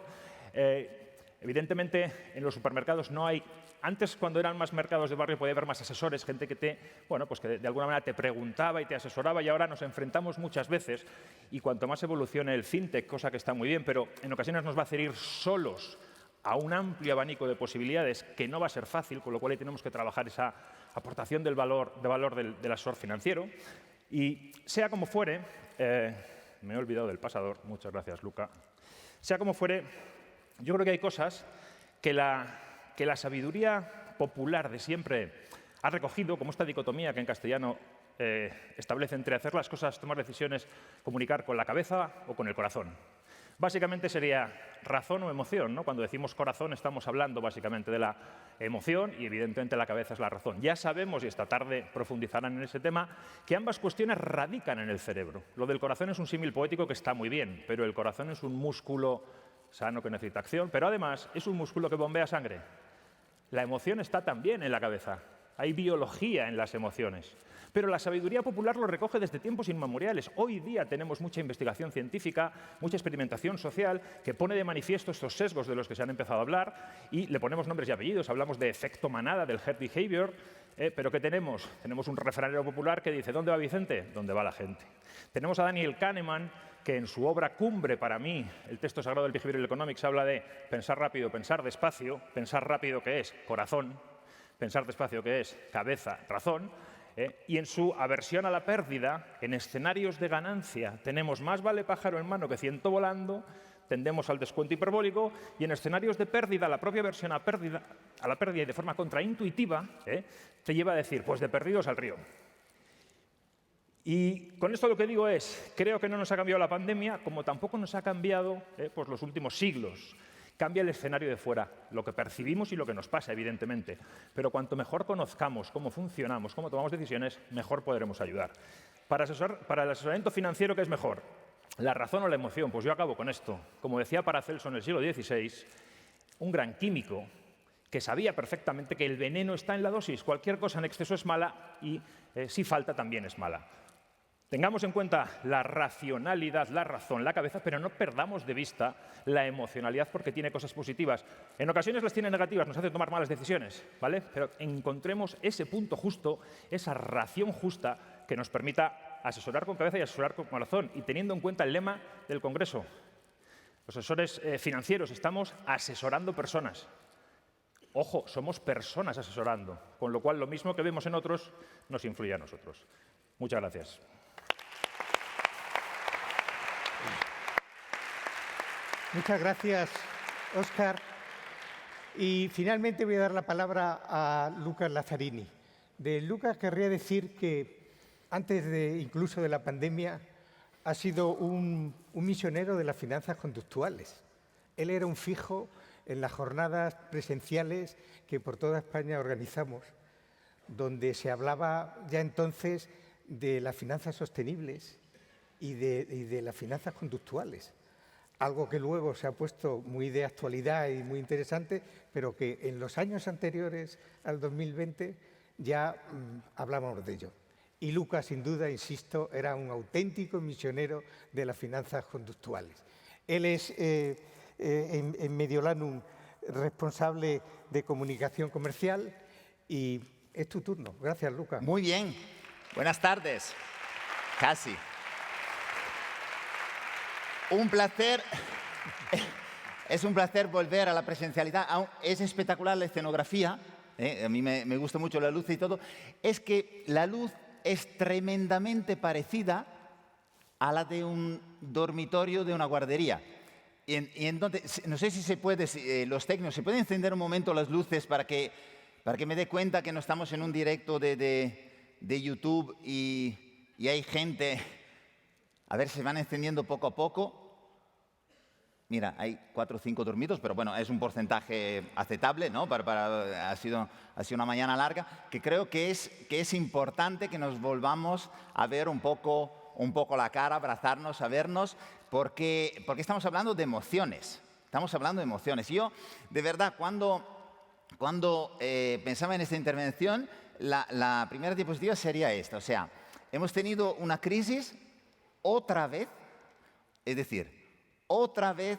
Evidentemente, en los supermercados no hay... Antes, cuando eran más mercados de barrio, podía haber más asesores, gente que pues que de alguna manera te preguntaba y te asesoraba, y ahora nos enfrentamos muchas veces, y cuanto más evolucione el fintech, cosa que está muy bien, pero en ocasiones nos va a hacer ir solos a un amplio abanico de posibilidades que no va a ser fácil, con lo cual ahí tenemos que trabajar esa aportación del valor del asesor financiero. Y sea como fuere, me he olvidado del pasador, muchas gracias, Luca. Sea como fuere, yo creo que hay cosas que la sabiduría popular de siempre ha recogido, como esta dicotomía que en castellano establece entre hacer las cosas, tomar decisiones, comunicar con la cabeza o con el corazón. Básicamente sería razón o emoción, ¿no? Cuando decimos corazón estamos hablando básicamente de la emoción y evidentemente la cabeza es la razón. Ya sabemos, y esta tarde profundizarán en ese tema, que ambas cuestiones radican en el cerebro. Lo del corazón es un símil poético que está muy bien, pero el corazón es un músculo sano que necesita acción, pero además es un músculo que bombea sangre. La emoción está también en la cabeza. Hay biología en las emociones. Pero la sabiduría popular lo recoge desde tiempos inmemoriales. Hoy día tenemos mucha investigación científica, mucha experimentación social que pone de manifiesto estos sesgos de los que se han empezado a hablar y le ponemos nombres y apellidos. Hablamos de efecto manada, del herd behavior, pero ¿qué tenemos? Tenemos un refranero popular que dice ¿dónde va Vicente? ¿Dónde va la gente? Tenemos a Daniel Kahneman, que en su obra cumbre, para mí, el texto sagrado del Behavioral Economics, habla de pensar rápido, pensar despacio, pensar rápido que es corazón, pensar despacio que es cabeza, razón, y en su aversión a la pérdida, en escenarios de ganancia, tenemos más vale pájaro en mano que ciento volando, tendemos al descuento hiperbólico, y en escenarios de pérdida, la propia aversión a la pérdida y de forma contraintuitiva, te lleva a decir, pues de perdidos al río. Y con esto lo que digo es, creo que no nos ha cambiado la pandemia, como tampoco nos ha cambiado pues los últimos siglos. Cambia el escenario de fuera, lo que percibimos y lo que nos pasa, evidentemente. Pero cuanto mejor conozcamos cómo funcionamos, cómo tomamos decisiones, mejor podremos ayudar. Para el asesoramiento financiero, ¿qué es mejor? ¿La razón o la emoción? Pues yo acabo con esto. Como decía Paracelso en el siglo XVI, un gran químico que sabía perfectamente que el veneno está en la dosis. Cualquier cosa en exceso es mala y si falta también es mala. Tengamos en cuenta la racionalidad, la razón, la cabeza, pero no perdamos de vista la emocionalidad porque tiene cosas positivas. En ocasiones las tiene negativas, nos hace tomar malas decisiones, ¿vale? Pero encontremos ese punto justo, esa ración justa que nos permita asesorar con cabeza y asesorar con corazón. Y teniendo en cuenta el lema del Congreso, los asesores financieros estamos asesorando personas. Ojo, somos personas asesorando, con lo cual lo mismo que vemos en otros nos influye a nosotros. Muchas gracias. Muchas gracias, Óscar. Y finalmente voy a dar la palabra a Lucas Lazzarini. De Lucas querría decir que antes incluso de la pandemia ha sido un misionero de las finanzas conductuales. Él era un fijo en las jornadas presenciales que por toda España organizamos, donde se hablaba ya entonces de las finanzas sostenibles y de las finanzas conductuales. Algo que luego se ha puesto muy de actualidad y muy interesante, pero que en los años anteriores al 2020 ya hablábamos de ello. Y Lucas, sin duda, insisto, era un auténtico misionero de las finanzas conductuales. Él es en Mediolanum responsable de comunicación comercial y es tu turno. Gracias, Lucas. Muy bien. Buenas tardes. Casi. Un placer. Es un placer volver a la presencialidad. Es espectacular la escenografía. a mí me gusta mucho la luz y todo, es que la luz es tremendamente parecida a la de un dormitorio de una guardería. Y entonces, no sé si se puede, los técnicos, ¿se pueden encender un momento las luces para que me dé cuenta que no estamos en un directo de YouTube y hay gente? A ver, se van encendiendo poco a poco. Mira, hay 4 o 5 dormidos, pero bueno, es un porcentaje aceptable, ¿no? Ha sido una mañana larga, que creo que es importante que nos volvamos a ver un poco la cara, abrazarnos, a vernos, porque estamos hablando de emociones. Estamos hablando de emociones. Y yo, de verdad, cuando pensaba en esta intervención, la primera diapositiva sería esta. O sea, hemos tenido una crisis otra vez, es decir, otra vez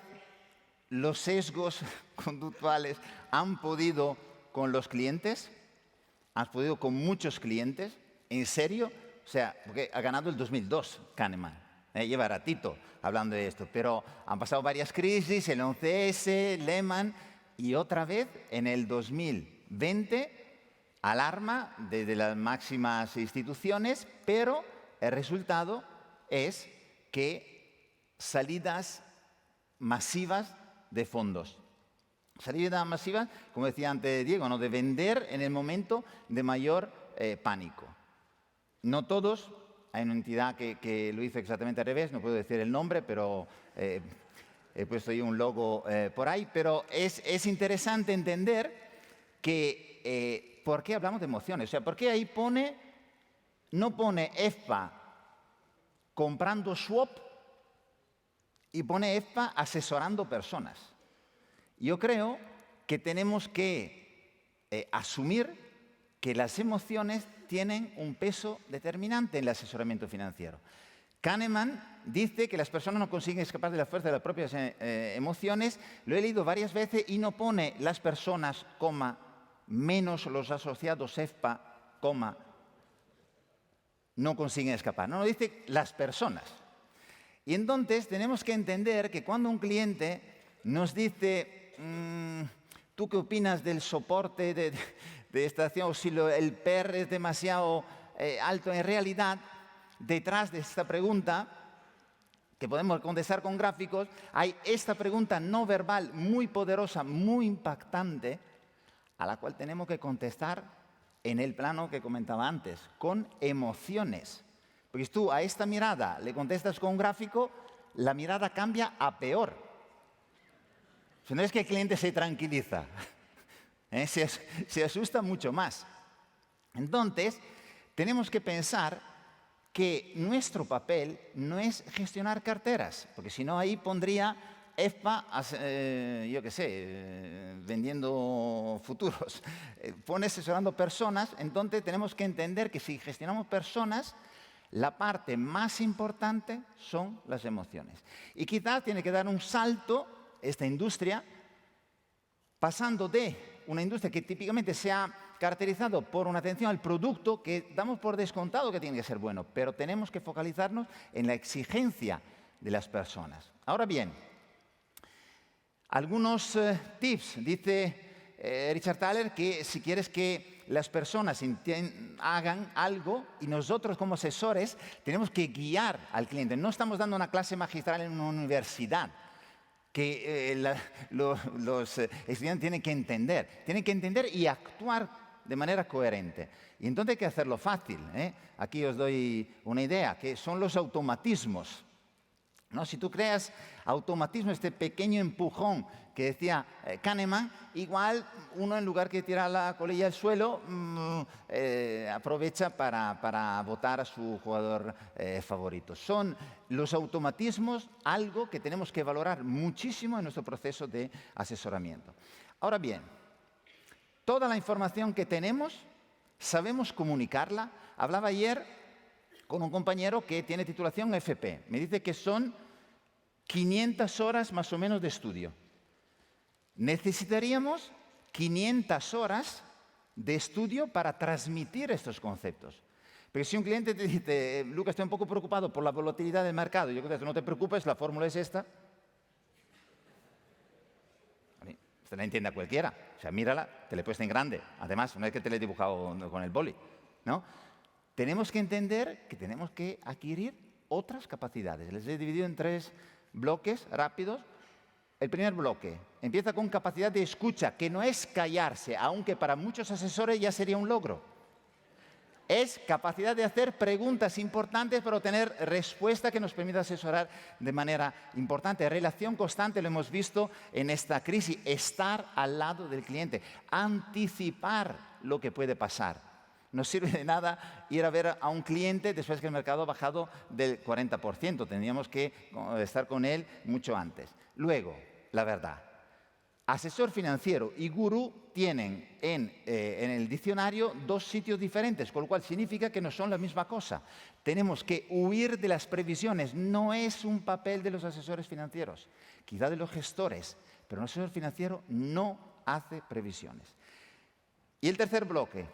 los sesgos conductuales han podido con los clientes, han podido con muchos clientes, ¿en serio? O sea, porque ha ganado el 2002 Kahneman, lleva ratito hablando de esto, pero han pasado varias crisis, el 11S, Lehman, y otra vez en el 2020, alarma desde las máximas instituciones, pero el resultado es que salidas masivas de fondos. Salidas masivas, como decía antes Diego, ¿no? De vender en el momento de mayor pánico. No todos, hay una entidad que lo hizo exactamente al revés, no puedo decir el nombre, pero he puesto ahí un logo por ahí, pero es interesante entender que ¿por qué hablamos de emociones? O sea, ¿por qué ahí no pone EFPA comprando swap y pone EFPA asesorando personas? Yo creo que tenemos que asumir que las emociones tienen un peso determinante en el asesoramiento financiero. Kahneman dice que las personas no consiguen escapar de la fuerza de las propias emociones. Lo he leído varias veces y no pone las personas, menos los asociados EFPA, no consiguen escapar. No, dice las personas. Y entonces tenemos que entender que cuando un cliente nos dice, ¿tú qué opinas del soporte de estación? O si el PER es demasiado alto, en realidad, detrás de esta pregunta, que podemos contestar con gráficos, hay esta pregunta no verbal muy poderosa, muy impactante, a la cual tenemos que contestar en el plano que comentaba antes, con emociones. Porque si tú a esta mirada le contestas con un gráfico, la mirada cambia a peor. O sea, no es que el cliente se tranquiliza, se asusta mucho más. Entonces, tenemos que pensar que nuestro papel no es gestionar carteras, porque si no ahí pondría EFPA, yo qué sé, vendiendo futuros. Pone asesorando personas, entonces tenemos que entender que si gestionamos personas, la parte más importante son las emociones. Y quizás tiene que dar un salto esta industria, pasando de una industria que típicamente se ha caracterizado por una atención al producto que damos por descontado que tiene que ser bueno, pero tenemos que focalizarnos en la exigencia de las personas. Ahora bien, algunos tips. Dice Richard Thaler que si quieres que las personas hagan algo y nosotros como asesores tenemos que guiar al cliente. No estamos dando una clase magistral en una universidad que los estudiantes tienen que entender y actuar de manera coherente. Y entonces hay que hacerlo fácil. Aquí os doy una idea, que son los automatismos. ¿No? Si tú creas automatismo, este pequeño empujón que decía Kahneman, igual uno en lugar que tirar la colilla al suelo, aprovecha para votar a su jugador favorito. Son los automatismos algo que tenemos que valorar muchísimo en nuestro proceso de asesoramiento. Ahora bien, toda la información que tenemos, sabemos comunicarla. Hablaba ayer con un compañero que tiene titulación FP. Me dice que son 500 horas más o menos de estudio. Necesitaríamos 500 horas de estudio para transmitir estos conceptos. Pero si un cliente te dice, Lucas, estoy un poco preocupado por la volatilidad del mercado, yo creo que no te preocupes, la fórmula es esta. Usted la entiende a cualquiera. O sea, mírala, te la he puesto en grande. Además, no es que te la he dibujado con el boli, ¿no? Tenemos que entender que tenemos que adquirir otras capacidades. Les he dividido en 3 bloques rápidos. El primer bloque empieza con capacidad de escucha, que no es callarse, aunque para muchos asesores ya sería un logro. Es capacidad de hacer preguntas importantes para obtener respuesta que nos permita asesorar de manera importante. Relación constante, lo hemos visto en esta crisis, estar al lado del cliente, anticipar lo que puede pasar. No sirve de nada ir a ver a un cliente después que el mercado ha bajado del 40%. Tendríamos que estar con él mucho antes. Luego, la verdad. Asesor financiero y gurú tienen en el diccionario 2 sitios diferentes, con lo cual significa que no son la misma cosa. Tenemos que huir de las previsiones. No es un papel de los asesores financieros, quizá de los gestores, pero un asesor financiero no hace previsiones. Y el tercer bloque,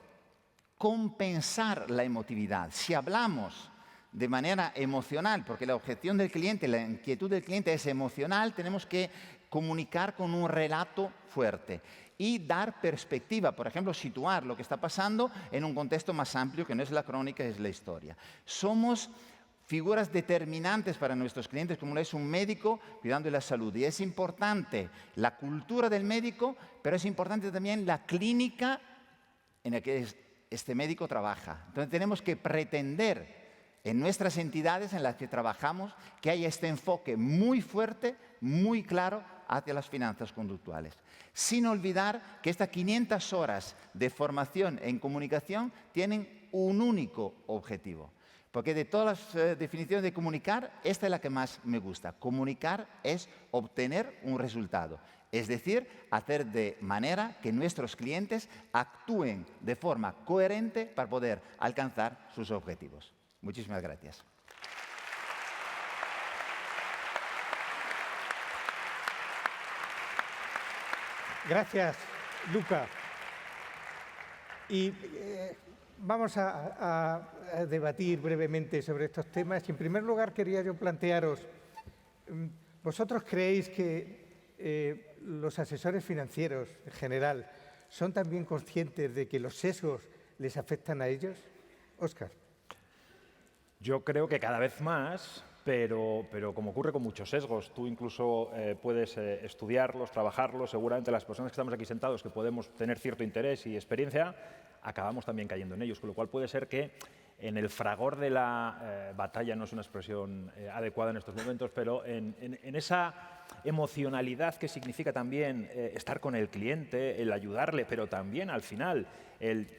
compensar la emotividad. Si hablamos de manera emocional, porque la objeción del cliente, la inquietud del cliente es emocional, tenemos que comunicar con un relato fuerte y dar perspectiva, por ejemplo, situar lo que está pasando en un contexto más amplio que no es la crónica, es la historia. Somos figuras determinantes para nuestros clientes, como lo es un médico cuidando de la salud. Y es importante la cultura del médico, pero es importante también la clínica en la que este médico trabaja. Entonces tenemos que pretender en nuestras entidades en las que trabajamos que haya este enfoque muy fuerte, muy claro hacia las finanzas conductuales. Sin olvidar que estas 500 horas de formación en comunicación tienen un único objetivo. Porque de todas las definiciones de comunicar, esta es la que más me gusta. Comunicar es obtener un resultado. Es decir, hacer de manera que nuestros clientes actúen de forma coherente para poder alcanzar sus objetivos. Muchísimas gracias. Gracias, Luca. Y vamos a debatir brevemente sobre estos temas. Y en primer lugar, quería yo plantearos, ¿vosotros creéis que los asesores financieros en general son también conscientes de que los sesgos les afectan a ellos? Óscar. Yo creo que cada vez más, pero como ocurre con muchos sesgos, tú incluso puedes estudiarlos, trabajarlos, seguramente las personas que estamos aquí sentados, que podemos tener cierto interés y experiencia, acabamos también cayendo en ellos, con lo cual puede ser que en el fragor de la batalla, no es una expresión adecuada en estos momentos, pero en esa emocionalidad que significa también estar con el cliente, el ayudarle, pero también al final el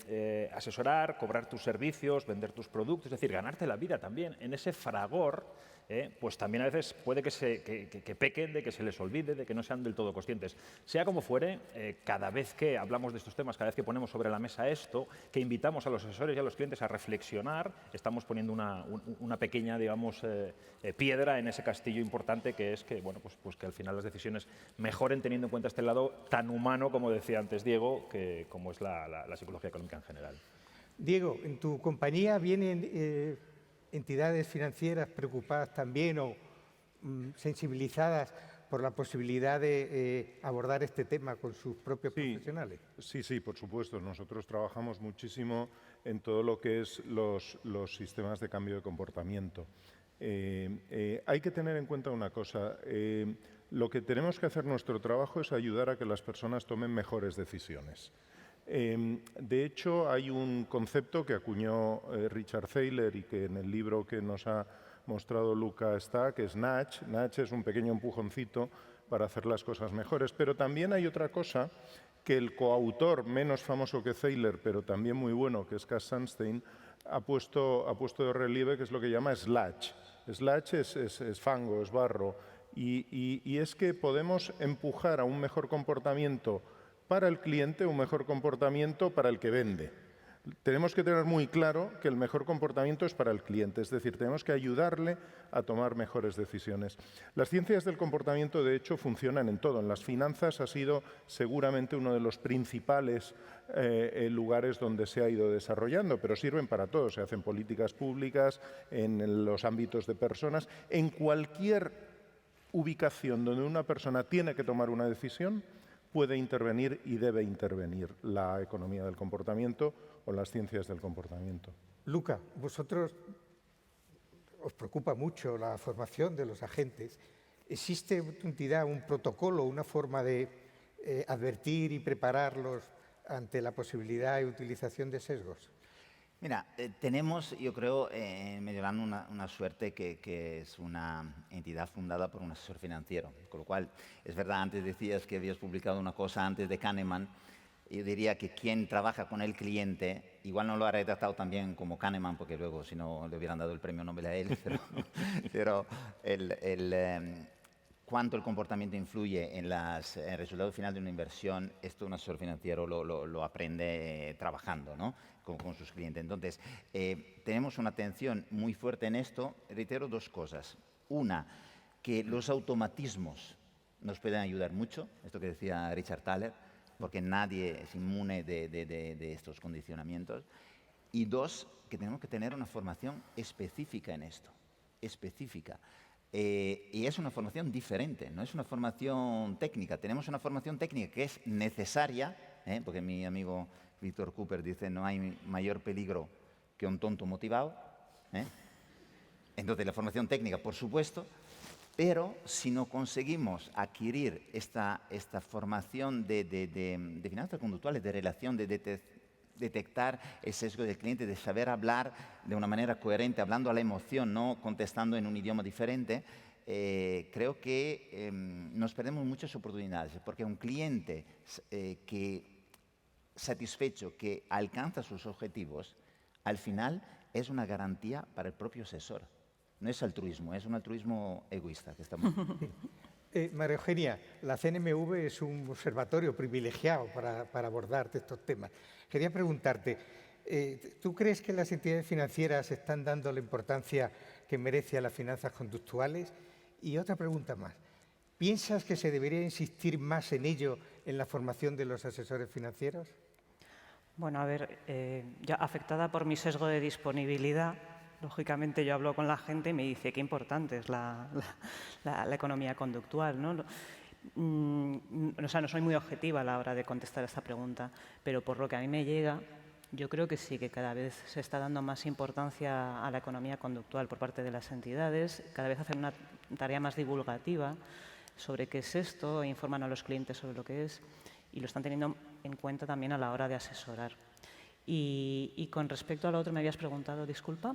asesorar, cobrar tus servicios, vender tus productos, es decir, ganarte la vida también. En ese fragor, pues también a veces puede que pequen, de que se les olvide, de que no sean del todo conscientes. Sea como fuere, cada vez que hablamos de estos temas, cada vez que ponemos sobre la mesa esto, que invitamos a los asesores y a los clientes a reflexionar, estamos poniendo una pequeña, digamos, piedra en ese castillo importante que es que, bueno, pues que al final las decisiones mejoren teniendo en cuenta este lado tan humano, como decía antes Diego, que como es la psicología económica en general. Diego, ¿en tu compañía vienen entidades financieras preocupadas también o sensibilizadas por la posibilidad de abordar este tema con sus propios profesionales? Sí, por supuesto. Nosotros trabajamos muchísimo en todo lo que es los sistemas de cambio de comportamiento. Hay que tener en cuenta una cosa. Lo que tenemos que hacer nuestro trabajo es ayudar a que las personas tomen mejores decisiones. De hecho, hay un concepto que acuñó Richard Thaler y que en el libro que nos ha mostrado Luca está, que es nudge. Nudge es un pequeño empujoncito para hacer las cosas mejores. Pero también hay otra cosa que el coautor, menos famoso que Thaler, pero también muy bueno, que es Cass Sunstein, ha puesto de relieve, que es lo que llama sludge. Sludge es fango, es barro. Y es que podemos empujar a un mejor comportamiento para el cliente, un mejor comportamiento para el que vende. Tenemos que tener muy claro que el mejor comportamiento es para el cliente, es decir, tenemos que ayudarle a tomar mejores decisiones. Las ciencias del comportamiento, de hecho, funcionan en todo. En las finanzas ha sido seguramente uno de los principales lugares donde se ha ido desarrollando, pero sirven para todo. Se hacen políticas públicas, en los ámbitos de personas, en cualquier ubicación donde una persona tiene que tomar una decisión, puede intervenir y debe intervenir la economía del comportamiento o las ciencias del comportamiento. Luca, vosotros os preocupa mucho la formación de los agentes. ¿Existe una entidad, un protocolo, una forma de advertir y prepararlos ante la posibilidad y utilización de sesgos? Mira, tenemos, yo creo, en Mediolanum una suerte que es una entidad fundada por un asesor financiero. Con lo cual, es verdad, antes decías que habías publicado una cosa antes de Kahneman. Yo diría que quien trabaja con el cliente, igual no lo ha redactado tan bien como Kahneman, porque luego si no le hubieran dado el premio Nobel a él, pero cuánto el comportamiento influye en el resultado final de una inversión, esto un asesor financiero lo aprende trabajando, ¿no? con sus clientes. Entonces, tenemos una atención muy fuerte en esto. Reitero dos cosas. Una, que los automatismos nos pueden ayudar mucho, esto que decía Richard Thaler, porque nadie es inmune de estos condicionamientos. Y dos, que tenemos que tener una formación específica en esto, específica. Y es una formación diferente, no es una formación técnica. Tenemos una formación técnica que es necesaria, porque mi amigo Víctor Cooper dice no hay mayor peligro que un tonto motivado. Entonces, la formación técnica, por supuesto, pero si no conseguimos adquirir esta formación de finanzas conductuales, de relación, de detectar el sesgo del cliente, de saber hablar de una manera coherente, hablando a la emoción, no contestando en un idioma diferente, creo que nos perdemos muchas oportunidades, porque un cliente satisfecho, que alcanza sus objetivos, al final es una garantía para el propio asesor. No es altruismo, es un altruismo egoísta que estamos. María Eugenia, la CNMV es un observatorio privilegiado para abordar estos temas. Quería preguntarte, ¿tú crees que las entidades financieras están dando la importancia que merece a las finanzas conductuales? Y otra pregunta más, ¿piensas que se debería insistir más en ello en la formación de los asesores financieros? Bueno, a ver, ya afectada por mi sesgo de disponibilidad, lógicamente yo hablo con la gente y me dice qué importante es la economía conductual, ¿no? O sea, no soy muy objetiva a la hora de contestar esta pregunta, pero por lo que a mí me llega, yo creo que sí, que cada vez se está dando más importancia a la economía conductual por parte de las entidades, cada vez hacen una tarea más divulgativa sobre qué es esto, e informan a los clientes sobre lo que es, y lo están teniendo en cuenta también a la hora de asesorar. Y con respecto a lo otro me habías preguntado, disculpa.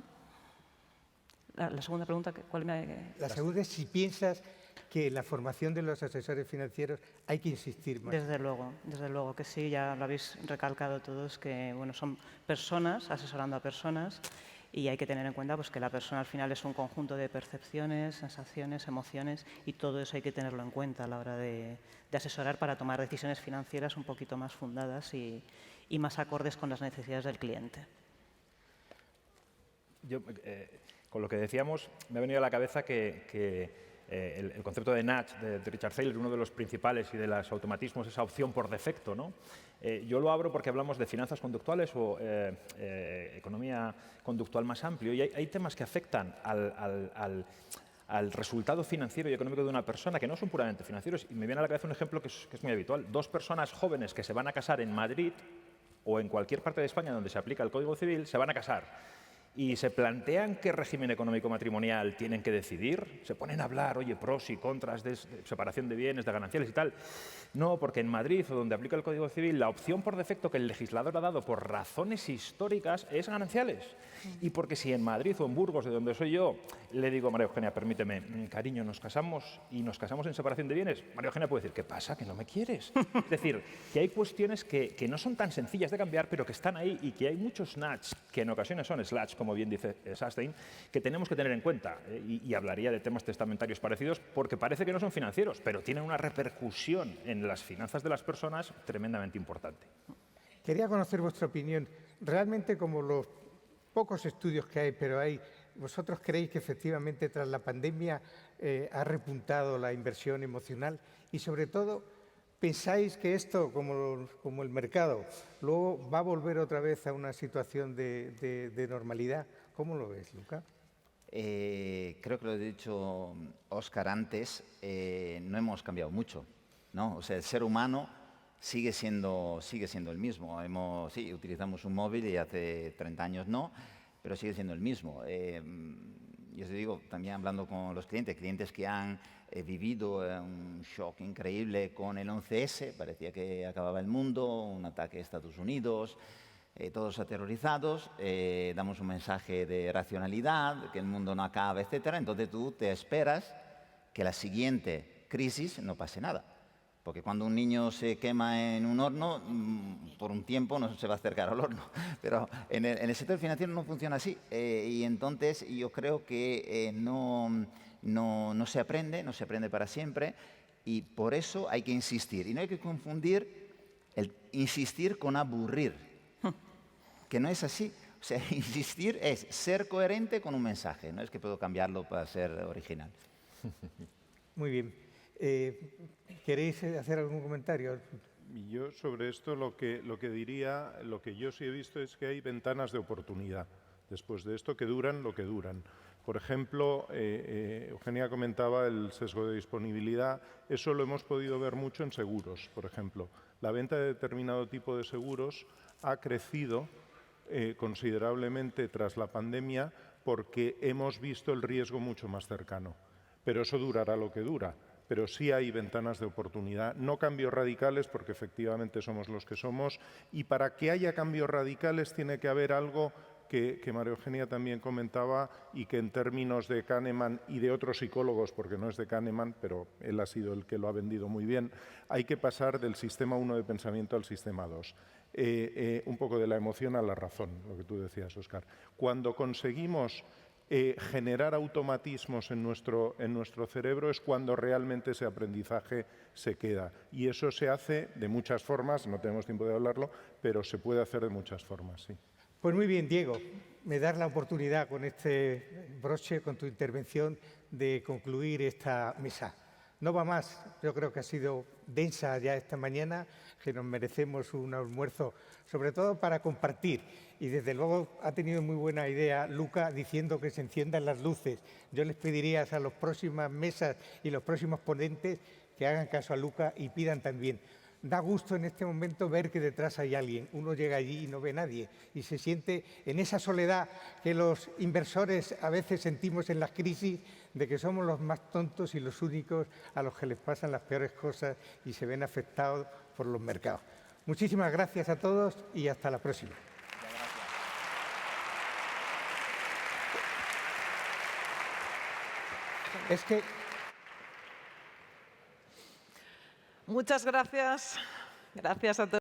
La segunda pregunta, ¿cuál me...? La segunda es si piensas que en la formación de los asesores financieros hay que insistir más. Desde luego que sí, ya lo habéis recalcado todos, que bueno, son personas asesorando a personas y hay que tener en cuenta pues, que la persona al final es un conjunto de percepciones, sensaciones, emociones y todo eso hay que tenerlo en cuenta a la hora de asesorar para tomar decisiones financieras un poquito más fundadas y más acordes con las necesidades del cliente. Yo, con lo que decíamos, me ha venido a la cabeza que el concepto de nudge de Richard Thaler, uno de los principales y de los automatismos, esa opción por defecto, ¿no? Yo lo abro porque hablamos de finanzas conductuales o economía conductual más amplio y hay temas que afectan al resultado financiero y económico de una persona que no son puramente financieros. Y me viene a la cabeza un ejemplo que es muy habitual. Dos personas jóvenes que se van a casar en Madrid o en cualquier parte de España donde se aplica el Código Civil, se van a casar. Y se plantean qué régimen económico matrimonial tienen que decidir, se ponen a hablar, oye, pros y contras de separación de bienes, de gananciales y tal. No, porque en Madrid, o donde aplica el Código Civil, la opción por defecto que el legislador ha dado por razones históricas es gananciales. Y porque si en Madrid o en Burgos, de donde soy yo, le digo, María Eugenia, permíteme, cariño, nos casamos y nos casamos en separación de bienes, María Eugenia puede decir, ¿qué pasa? ¿Que no me quieres? Es decir, que hay cuestiones que no son tan sencillas de cambiar, pero que están ahí y que hay muchos nudge, que en ocasiones son slash, como bien dice Sastein, que tenemos que tener en cuenta. Y hablaría de temas testamentarios parecidos porque parece que no son financieros, pero tienen una repercusión en las finanzas de las personas tremendamente importante. Quería conocer vuestra opinión. Realmente, como los pocos estudios que hay, pero hay, ¿vosotros creéis que efectivamente tras la pandemia ha repuntado la inversión emocional? Y sobre todo, ¿pensáis que esto, como el mercado, luego va a volver otra vez a una situación de normalidad? ¿Cómo lo ves, Luca? Creo que lo he dicho Óscar antes, no hemos cambiado mucho, ¿no? O sea, el ser humano sigue siendo el mismo. Sí, utilizamos un móvil y hace 30 años no, pero sigue siendo el mismo. Yo te digo, también hablando con los clientes que han vivido un shock increíble con el 11S, parecía que acababa el mundo, un ataque a Estados Unidos, todos aterrorizados, damos un mensaje de racionalidad, que el mundo no acaba, etc. Entonces tú te esperas que la siguiente crisis no pase nada. Porque cuando un niño se quema en un horno, por un tiempo no se va a acercar al horno. Pero en el sector financiero no funciona así. Y entonces yo creo que no se aprende para siempre. Y por eso hay que insistir. Y no hay que confundir el insistir con aburrir. Que no es así. O sea, insistir es ser coherente con un mensaje. No es que puedo cambiarlo para ser original. Muy bien. ¿Queréis hacer algún comentario? Y yo sobre esto lo que diría, lo que yo sí he visto es que hay ventanas de oportunidad después de esto que duran lo que duran. Por ejemplo, Eugenia comentaba el sesgo de disponibilidad. Eso lo hemos podido ver mucho en seguros, por ejemplo. La venta de determinado tipo de seguros ha crecido considerablemente tras la pandemia porque hemos visto el riesgo mucho más cercano. Pero eso durará lo que dura. Pero sí hay ventanas de oportunidad, no cambios radicales, porque efectivamente somos los que somos, y para que haya cambios radicales tiene que haber algo que María Eugenia también comentaba y que en términos de Kahneman y de otros psicólogos, porque no es de Kahneman, pero él ha sido el que lo ha vendido muy bien, hay que pasar del sistema 1 de pensamiento al sistema 2. Un poco de la emoción a la razón, lo que tú decías, Óscar. Cuando conseguimos generar automatismos en nuestro cerebro es cuando realmente ese aprendizaje se queda. Y eso se hace de muchas formas, no tenemos tiempo de hablarlo, pero se puede hacer de muchas formas, sí. Pues muy bien, Diego. Me das la oportunidad con este broche, con tu intervención, de concluir esta mesa. No va más. Yo creo que ha sido densa ya esta mañana, que nos merecemos un almuerzo, sobre todo para compartir. Y desde luego ha tenido muy buena idea Luca diciendo que se enciendan las luces. Yo les pediría a las próximas mesas y los próximos ponentes que hagan caso a Luca y pidan también. Da gusto en este momento ver que detrás hay alguien. Uno llega allí y no ve a nadie y se siente en esa soledad que los inversores a veces sentimos en las crisis, de que somos los más tontos y los únicos a los que les pasan las peores cosas y se ven afectados por los mercados. Muchísimas gracias a todos y hasta la próxima. Es que... Muchas gracias. Gracias a todos.